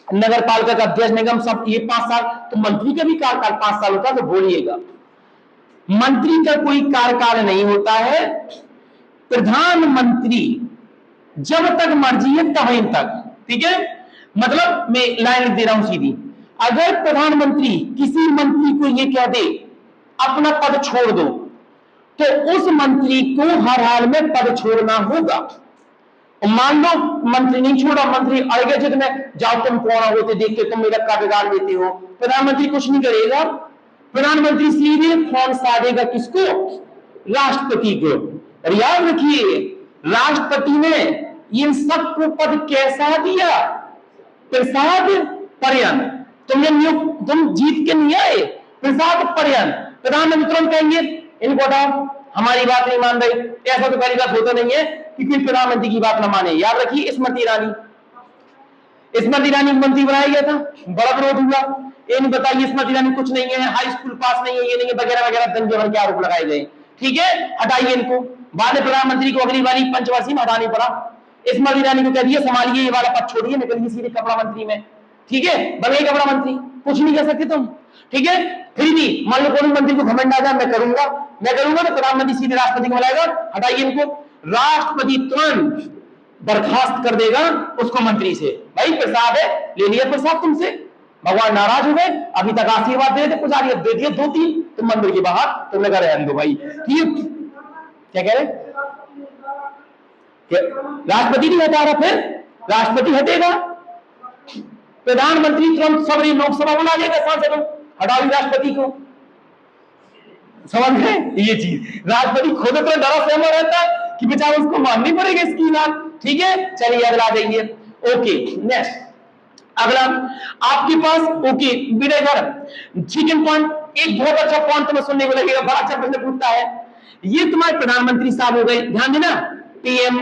नगर पालिका का अध्यक्ष, निगम सब ये 5 साल, तो मंत्री का भी कार्यकाल 5 साल होता है। तो बोलिएगा, मंत्री का कोई कार्यकाल नहीं होता है। प्रधानमंत्री जब तक मर्जी है तभी तक, ठीक है। मतलब मैं लाइन दे रहा हूं सीधी, अगर प्रधानमंत्री किसी मंत्री को यह कह दे अपना पद छोड़ दो, तो उस मंत्री को हर हाल में पद छोड़ना होगा। मान लो मंत्री नहीं छोड़ा, मंत्री अड़ गए जिद में, जाओ तुम कौन होते देख के तुम मेरा कार्य बिगाड़ देते हो, प्रधानमंत्री कुछ नहीं करेगा। प्रधानमंत्री सीधे फोन साधेगा किसको? राष्ट्रपति को। और याद रखिए, राष्ट्रपति ने इन सबको पद कैसा दिया? प्रसाद पर्यंत। तुम जीत के नहीं आए, प्रसाद पर्यंत। प्रधानमंत्री तुरंत कहेंगे इनको हटाओ, हमारी बात नहीं मान रहे। ऐसा तो पहली बात होता नहीं है कि कोई प्रधानमंत्री की बात ना माने। याद रखिए, स्मृति ईरानी को मंत्री बनाया गया था, बड़ा विरोध हुआ, ये नहीं बताइए स्मृति ईरानी कुछ नहीं है, हाई स्कूल पास नहीं है, ये नहीं है, वगैरह वगैरह दंगे भर के आरोप लगाए गए, ठीक है, हटाइए इनको। बाद में प्रधानमंत्री को अगली बारी पंचवर्षीय में हटाने पड़ा। स्मृति ईरानी को कह दिया संभालिए, ये वाला पद छोड़िए, निकलिए सीधे कपड़ा मंत्री में, ठीक है, बन गए कपड़ा मंत्री, कुछ नहीं कर सकते तुम, ठीक है। फिर भी मान लो कोई मंत्री को घमंड आ जाए, मैं करूंगा तो प्रधानमंत्री सीधे राष्ट्रपति को बुलाएगा, हटाइए इनको। राष्ट्रपति तुरंत बर्खास्त कर देगा उसको मंत्री से, भाई प्रसाद है, ले लिया प्रसाद तुमसे, भगवान नाराज हो गए, अभी तक आशीर्वाद दे देते पुजारी, अब दे दिए 2-3, तुम मंदिर के बाहर, तुमने कहा रहने दो भाई, ठीक। क्या कह रहे? राष्ट्रपति नहीं हटा रहा, फिर राष्ट्रपति हटेगा, प्रधानमंत्री तुरंत सबरी लोकसभा बुला लेगा सांसदों, हटाओ राष्ट्रपति को, समझ गए ये चीज। राष्ट्रपति खुद तो डरा सहमा रहता है कि बेचारा उसको माननी पड़ेगी इसकी बात, ठीक है। चलिए अगला जाइए। ओके, नेक्स्ट अगला आपके पास, ओके विनयकर चिकन पॉइंट, एक बहुत अच्छा पॉइंट तुम्हें सुनने को लगेगा, बड़ा अच्छा प्रश्न पूछता है। ये तुम्हारे प्रधानमंत्री साहब हो गए, ध्यान देना, पीएम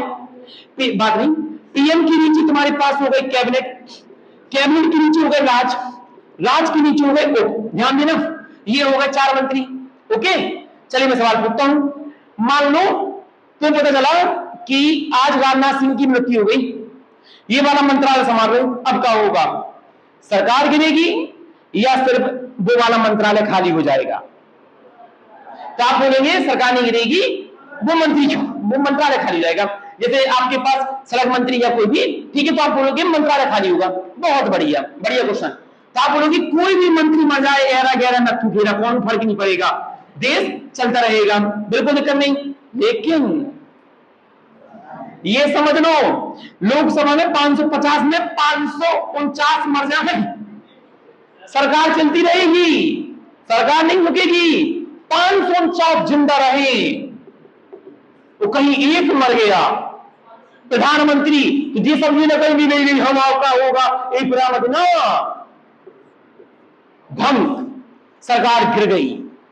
बात नहीं, पीएम के नीचे तुम्हारे पास हो गए कैबिनेट, कैबिनेट के नीचे हो गए राज, राज के नीचे हो गए उप, ध्यान देना, ये हो गए 4 मंत्री, ओके। चलिए मैं सवाल पूछता हूं, मान लो तुम्हें पता चला कि आज राजनाथ सिंह की मृत्यु हो गई, ये वाला मंत्रालय संभाल रहे, अब क्या होगा? सरकार गिरेगी या सिर्फ वो वाला मंत्रालय खाली हो जाएगा? तो आप बोलेंगे सरकार नहीं गिरेगी, वो मंत्रालय खाली जाएगा। जैसे आपके पास सड़क मंत्री या कोई भी, ठीक है, तो आप बोलोगे मंत्रालय खाली होगा, बहुत बढ़िया, बढ़िया क्वेश्चन। तो आप बोलोगे कोई भी मंत्री मर जाए, ऐरा गैरा नत्थु घेरा, कौन फर्क नहीं पड़ेगा, देश चलता रहेगा, बिल्कुल दिक्कत नहीं। लेकिन ये समझ लो, लोकसभा में 550 में 549 मर जाए, सरकार चलती रहेगी, सरकार नहीं रुकेगी, 549 जिंदा रहे, तो कहीं एक मर गया प्रधानमंत्री, तो ये समझिए ना कहीं भी नहीं हम आपका होगा एक प्रधानमंत्री ना, भंग, सरकार गिर गई,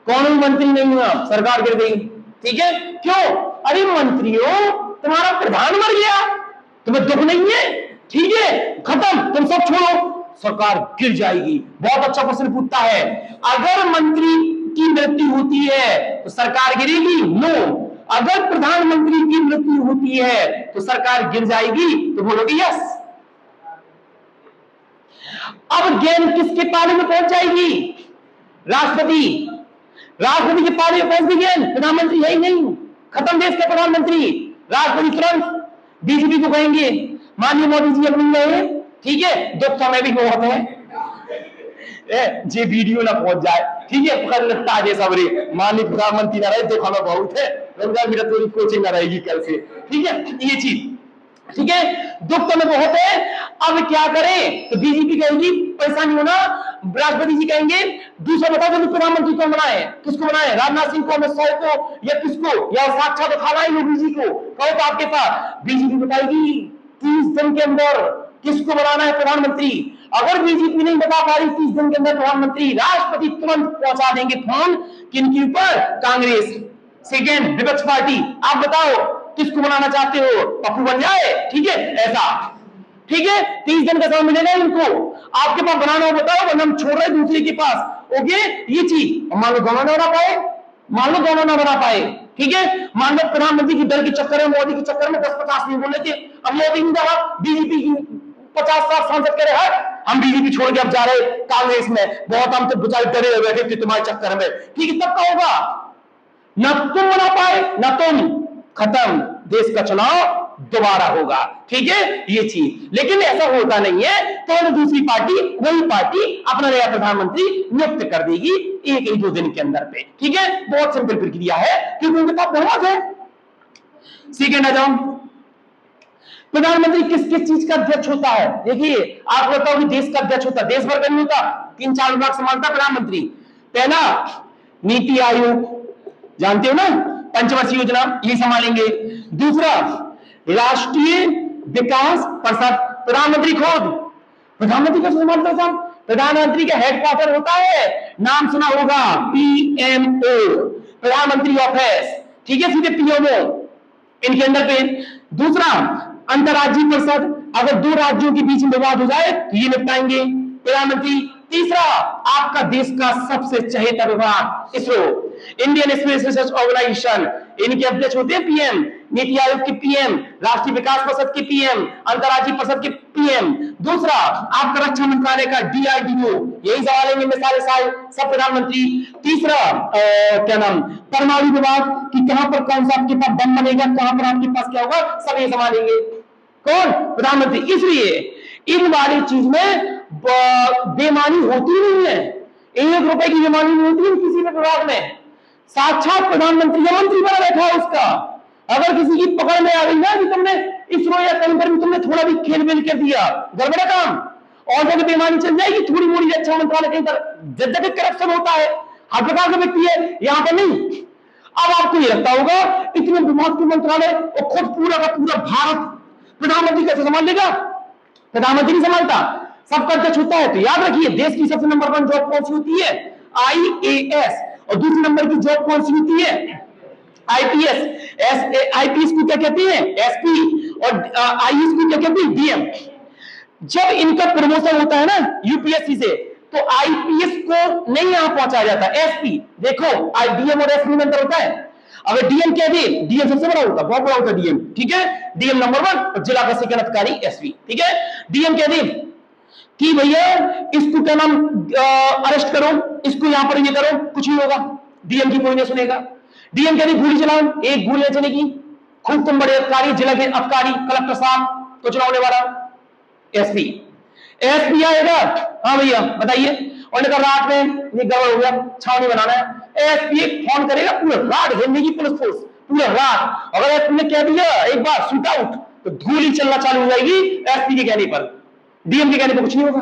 कौन मंत्री नहीं हुआ, सरकार गिर गई। ठीक है, क्यों? अरे मंत्रियों, तुम्हारा प्रधान मर गया, तुम्हें दुख नहीं है? ठीक है, खत्म, तुम सब छोड़ो, सरकार गिर जाएगी। बहुत अच्छा क्वेश्चन पूछता है, अगर मंत्री की मृत्यु होती है तो सरकार गिरेगी? नो। अगर प्रधानमंत्री की मृत्यु होती है तो सरकार गिर जाएगी? तो बोलोगे यस। अब गेंद किसके पाले में पहुंच जाएगी? राष्ट्रपति। राष्ट्रपति के पाले में पहुंच गई गेंद, प्रधानमंत्री है ही नहीं, खत्म देश का प्रधानमंत्री। राष्ट्रपति तुरंत बीजेपी को कहेंगे, माननीय मोदी जी अब नहीं रहे, ठीक है, दुख समय भी बहुत है, ये वीडियो ना पहुंच जाए, ठीक है, पकड़ लगता है सबरे, माननीय प्रधानमंत्री ना रहे, दुख हमें बहुत है, मेरा थोड़ी कोचिंग ना रहेगी कल से, ठीक है, ये चीज, ठीक है, दुख तो में बहुत है। अब क्या करें? तो बीजेपी कहेगी पैसा नहीं होना, राष्ट्रपति जी कहेंगे दूसरा बताओ जल्दी प्रधानमंत्री को बनाए, किसको बनाए? राजनाथ सिंह को, अमित शाह को, या किसको? या साक्षात तो खाना ही मोदी जी को, कहो तो आपके पास बीजेपी बताएगी 30 दिन के अंदर किसको बनाना है प्रधानमंत्री। अगर बीजेपी नहीं बता पा रही 30 दिन के अंदर प्रधानमंत्री, राष्ट्रपति तुरंत पहुंचा देंगे फोन किनके ऊपर? कांग्रेस, सेकेंड विपक्ष पार्टी, आप बताओ किसको बनाना चाहते हो? पप्पू बन जाए, ठीक है, ऐसा, ठीक है, 30 दिन का समय मिलेगा इनको, आपके पास बनाना हो बताओ, वरना हम छोड़ रहे दूसरे के पास, ओके, ये चीज। मान लो दोनों ना बना पाए, मान लो दोनों ना बना पाए, ठीक है, मान लो प्रधानमंत्री की दल के चक्कर में, मोदी के चक्कर में 10-50 नहीं बोले थे, अब मोदी ने कहा बीजेपी की 50-60 सांसद कह रहे हैं हम बीजेपी छोड़ के अब जा रहे कांग्रेस में, बहुत हम तो बेचारे डरे हुए बैठे थे तुम्हारे चक्कर में, ठीक है, तब क्या होगा? ना तुम बना पाए ना तुम, खत्म, देश का चुनाव दोबारा होगा, ठीक है, ये चीज। लेकिन ऐसा होता नहीं है, तो दूसरी पार्टी, वही पार्टी अपना नया प्रधानमंत्री नियुक्त कर देगी 1-2 दिन के अंदर पे, ठीक है, बहुत सिंपल प्रक्रिया है, क्योंकि उनके पास बहुत है। सेकेंड आ जाओ, प्रधानमंत्री किस किस चीज का अध्यक्ष होता है? देखिए, आप बताओ कि देश का अध्यक्ष होता, देश भर का नहीं होता, 3-4 विभाग संभालता प्रधानमंत्री। पहला नीति आयोग, जानते हो ना, पंचवर्षीय योजना, ये संभालेंगे। दूसरा राष्ट्रीय विकास परिषद, प्रधानमंत्री खुद, प्रधानमंत्री का संभालता है, प्रधानमंत्री का हेडक्वार्टर होता है, नाम सुना होगा, पीएमओ, प्रधानमंत्री ऑफिस, ठीक है, सीधे पीएमओ इनके अंदर पे। दूसरा अंतरराज्यीय परिषद, अगर 2 राज्यों के बीच में विवाद हो जाए तो ये निपटाएंगे प्रधानमंत्री। तीसरा आपका देश का सबसे चहेता विभाग ISRO, Indian Space Research Organisation, इनके अध्यक्ष होते हैं पीएम, नीति आयोग के पीएम, राष्ट्रीय विकास परिषद के पीएम, अंतरराज्यीय परिषद के पीएम। दूसरा आपका रक्षा मंत्रालय का डीआरडीओ, यही संभालेंगे में सारे साल सब प्रधानमंत्री। तीसरा क्या नाम, परमाणु विभाग कि कहां पर कौन सा आपके पास बम बनेगा, कहां पर आपके पास क्या होगा, सब ये संभालेंगे कौन? प्रधानमंत्री। इसलिए इन वाली चीज में बेमानी होती नहीं है, 1 रुपए की बेमानी नहीं होती है किसी भी विभाग में, साक्षात प्रधानमंत्री या मंत्री बना बैठा है उसका। अगर किसी की पकड़ में आ गई ना कि तुमने इसरो या कहीं पर भी तुमने थोड़ा भी खेल मेल कर दिया, गड़बड़ा काम, और जगह बेमानी चल जाएगी, थोड़ी मोड़ी रक्षा मंत्रालय कहीं पर जगह करप्शन होता है, हर प्रकार का व्यक्ति है, यहां पर नहीं। अब आपको ये लगता होगा इतने विभाग के मंत्रालय और खुद पूरा का पूरा भारत प्रधानमंत्री कैसे संभाल लेगा? प्रधानमंत्री नहीं संभालता, सबका अध्यक्ष होता है। तो याद रखिए, देश की सबसे नंबर 1 जॉब कौन सी होती है? आईएएस। और दूसरे नंबर की जॉब कौन सी होती है? आईपीएस। आईपीएस को क्या कहते हैं? एसपी। और आईएएस को क्या कहते हैं? डीएम। जब इनका प्रमोशन होता है ना यूपीएससी से, तो आईपीएस को नहीं यहां पहुंचाया जाता, एसपी। देखो डीएम और एसपी में अंतर होता है। अगर डीएम कह दे, डीएम सबसे बड़ा होता, बहुत बड़ा होता डीएम, ठीक है, डीएम नंबर 1 और जिला का सेकंड अधिकारी एसपी, ठीक है। डीएम कह दे कि भैया इसको क्या नाम अरेस्ट करो, इसको यहां पर ये करो, कुछ नहीं होगा, डीएम की कोई नहीं सुनेगा। डीएम कह दे गोली चलाओ, एक गोली चलेगी, खूब तुम बड़े अधिकारी, जिला के अधिकारी, कलेक्टर साहब को चलाने वाला एसपी। एसपी आएगा, हाँ भैया बताइए, और रात में ये गड़बड़ हो गया, छावनी बनाना है, एसपी फोन करेगा, पूरा रात हिलने की पुलिस फोर्स, पूरा रात। अगर एसपी ने कह दिया एक बार शूट आउट, तो धूली चलना चालू हो जाएगी एसपी के कहने पर, डीएम के कहने पर कुछ नहीं होगा,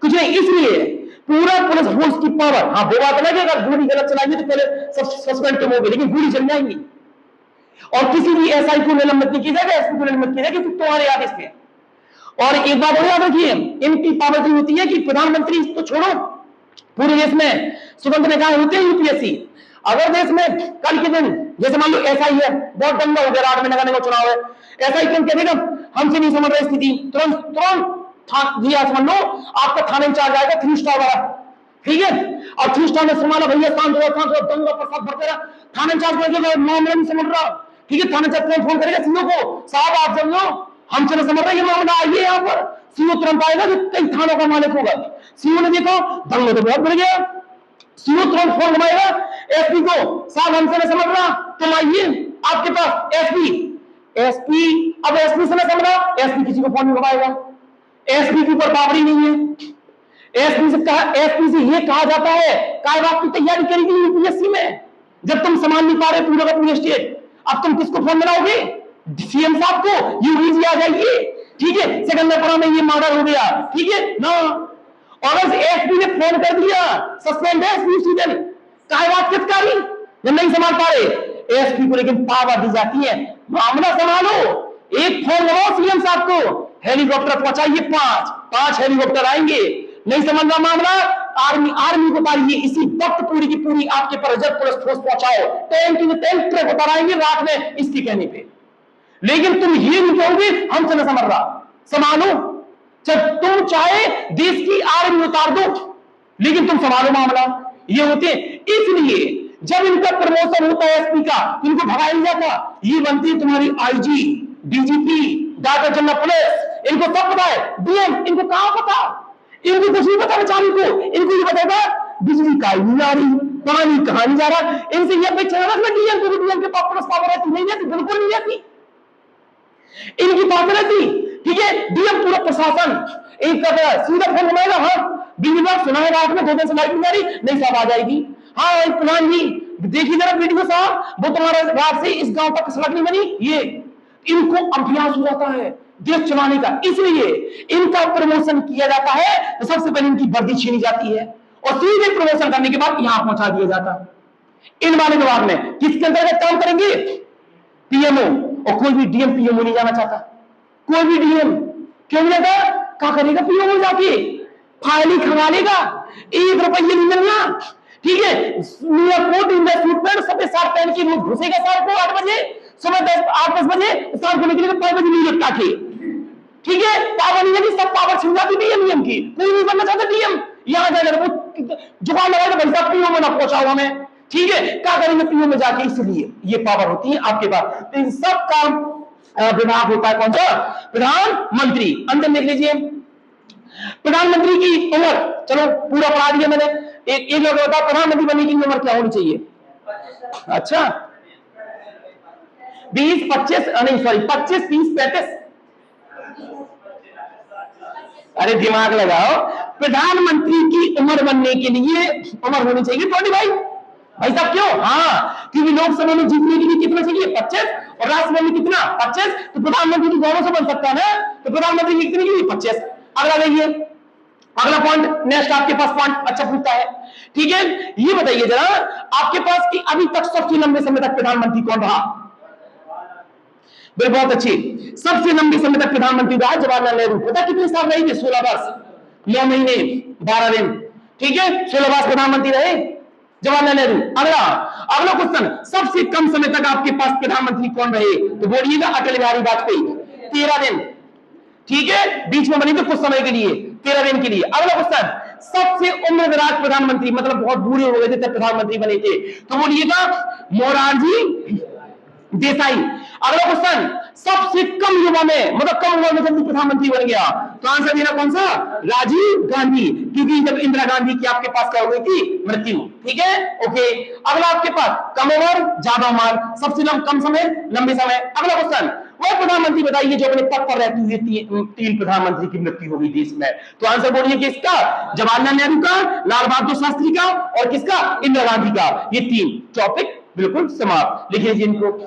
कुछ नहीं। इसलिए पूरा पुलिस फोर्स की पावर, हाँ वो बात अलग है, अगर गोली गलत चलाएंगे तो पहले सस्पेंड तो होगी, लेकिन गोली चल जाएंगी। और किसी भी एसआई को निलंबित नहीं किया जाएगा, एसपी को निलंबित किया जाएगा, तुम्हारे आदेश पे। और एक बात और याद रखिए, इनकी पावर जो होती है कि प्रधानमंत्री तो छोड़ो, पूरे देश में स्वतंत्र निकाय होते हैं यूपीएससी। अगर देश में कल के दिन जैसे मान लो ऐसा ही है, बहुत दंगा हो गया, 8 में नगर निगम चुनाव है, ऐसा ही कह देगा हमसे नहीं समझ रही स्थिति, तुरंत तुरंत जी आज मान लो आपका थाने इंचार्ज आएगा 3 स्टार वाला, ठीक है, और 3 स्टार में संभाला भैया शांत हो, दंगा प्रसाद भरते रहा, थाने इंचार्ज कहेगा मामला नहीं समझ रहा, ठीक है, थाने इंचार्ज फोन करेगा सीओ को, साहब आप समझो हमसे नहीं समझ रहा ये मामला, आइए यहाँ पर। सीओ तुरंत आएगा जो कई थानों का मालिक होगा, सीओ ने देखा दंगा तो बहुत बढ़ गया, सीओ तुरंत फोन घुमाएगा एसपी को, साहब हमसे नहीं समझ रहा, तुम आइए आपके पास एसपी। एसपी अब एसपी से नहीं समझ रहा, एसपी किसी को फोन नहीं घुमाएगा, एसपी के ऊपर पावर ही नहीं है। एसपी से ये कहा जाता है काय बात की तैयारी करी थी यूपीएससी में, जब तुम संभाल नहीं पा रहे पूरा का पूरा स्टेट, अब तुम किसको फोन मिलाओगे? सीएम साहब को, यूपीएससी आ जाइए, ठीक है, सिकंदरपुरा में ये मर्डर हो गया, ठीक है ना, और एसपी ने फोन कर दिया सस्पेंड है एसपी उसी दिन, काय बात किसकारी जब नहीं संभाल पा रहे एसपी को, लेकिन पावर दी जाती है मामला संभालो, एक फोन लगाओ सीएम साहब को, हेलीकॉप्टर पहुंचाइए, 5 हेलीकॉप्टर आएंगे, नहीं समझ रहा मामला आर्मी को उतारिए, इसी वक्त पूरी की पूरी आपके पर रिजर्व पुलिस फोर्स पहुंचाओ, टैंक ट्रक उताराएंगे रात में इसके कहने पे। लेकिन तुम ये नहीं कहोगे हमसे न समझ रहा, संभालो, जब तुम चाहे देश की आर्मी उतार दो लेकिन तुम संभालो मामला। ये होते इसलिए जब इनका प्रमोशन होता है एसपी का, इनको भगाया नहीं जाता, ये बनती है तुम्हारी IG, DGP, director general police, इनको सब पता है, डीएम इनको कहां पता, इनको कुछ नहीं पता बेचारी को, इनको ये बताएगा बिजली कहीं नहीं आ रही, पानी कहां नहीं जा रहा, इनसे ये अपेक्षा रखना डीएम को, डीएम के पास पुलिस पावर रहती नहीं रहती, बिल्कुल नहीं रहती इनकी बात रहती, ठीक है, डीएम पूरा प्रशासन एक कर रहा है, सीधा फोन घुमाएगा, हाँ बिजली बात सुना है रात में 2 दिन से लाइट नहीं आ रही, नहीं साहब आ जाएगी, हाँ प्रधान जी देखिए जरा वीडियो साहब, वो तुम्हारा रात से इस गांव तक सड़क नहीं बनी, ये इनको अभ्यास हो जाता है देश चलाने का, इसलिए इनका प्रमोशन किया जाता है तो सबसे पहले इनकी वर्दी छीनी जाती है और सीधे प्रमोशन करने के बाद यहां पहुंचा दिया जाता है। इन वाले विभाग में किसके अंतर्गत काम करेंगे? पीएमओ, और कोई भी डीएम पीएमओ नहीं जाना चाहता, कोई भी डीएम क्यों नहीं जाता? क्या करेगा पीएमओ जाके? फाइल खंगा लेगा, 1 रुपये नहीं मिलना, ठीक है, कोट इंडिया सूट पैंट सफेद शर्ट पहन के रोज घुसेगा शाम को 8 बजे, सुबह 8-10 बजे, शाम को निकलेगा 5 बजे नींद लगता के, ठीक है, पावर नहीं लगी, सब पावर छिन जाती डीएम की, कोई नहीं बनना चाहता डीएम, यहां जाकर वो जुगाड़ लगाएगा भाई साहब पीओ में ना पहुंचाओ हमें, ठीक है, क्या करेंगे पीओ में जाके, इसलिए ये पावर होती है आपके पास। तो इन सब काम विभाग होता है कौन सा? प्रधानमंत्री। अंदर देख लीजिए प्रधानमंत्री की उम्र, चलो पूरा पढ़ा दिया मैंने, एक लोग बताओ प्रधानमंत्री बनने की उम्र क्या होनी चाहिए? अच्छा 20-25 नहीं सॉरी 25-30-35, अरे दिमाग लगाओ, प्रधानमंत्री की उम्र बनने के लिए उम्र होनी चाहिए 25 भाई साहब, क्यों? हाँ क्योंकि लोकसभा में जीतने के लिए कितना चाहिए? 25, और राज्यसभा में कितना? 25, तो प्रधानमंत्री तो दोनों से बन सकता है ना, तो प्रधानमंत्री कितने के लिए? 25। अगला देखिए, अगला पॉइंट नेक्स्ट आपके पास पॉइंट अच्छा पूछता है, ठीक है, ये बताइए जरा आपके पास कि अभी तक सबसे लंबे समय तक प्रधानमंत्री कौन रहा? बहुत अच्छी, सबसे लंबे समय तक प्रधानमंत्री रहा जवाहरलाल नेहरू। पता कितने साल रहे? 16 वर्ष 9 महीने 12 दिन, ठीक है, 16 वर्ष प्रधानमंत्री रहे जवाहरलाल नेहरू। अगला क्वेश्चन, सबसे कम समय तक आपके पास प्रधानमंत्री कौन रहे? तो बोलिएगा अटल बिहारी वाजपेयी, 13 दिन, ठीक है, बीच में बनी तो कुछ समय के लिए, 13 दिन के लिए। अगला क्वेश्चन, सबसे उम्रदराज प्रधानमंत्री, मतलब बहुत बूढ़े हो गए थे तब प्रधानमंत्री बने थे, तो बोलिएगा मोरारजी देसाई। अगला क्वेश्चन, सबसे कम युवा में, मतलब कम उम्र में जल्दी प्रधानमंत्री बन गया, तो आंसर देना कौन सा? राजीव गांधी, क्योंकि जब इंदिरा गांधी की आपके पास क्या हो गई थी? मृत्यु, ठीक है, ओके। अगला आपके पास कम उम्र ज्यादा उम्र, सबसे कम समय लंबे समय। अगला क्वेश्चन, वो प्रधानमंत्री बताइए जो अपने पद पर रहते हुए 3 प्रधानमंत्री की मृत्यु हो गई देश में, तो आंसर बोलिए किसका? जवाहरलाल नेहरू का, लाल बहादुर शास्त्री का, और किसका? इंदिरा गांधी का। ये 3 टॉपिक बिल्कुल समाप्त, लिखिए जिनको।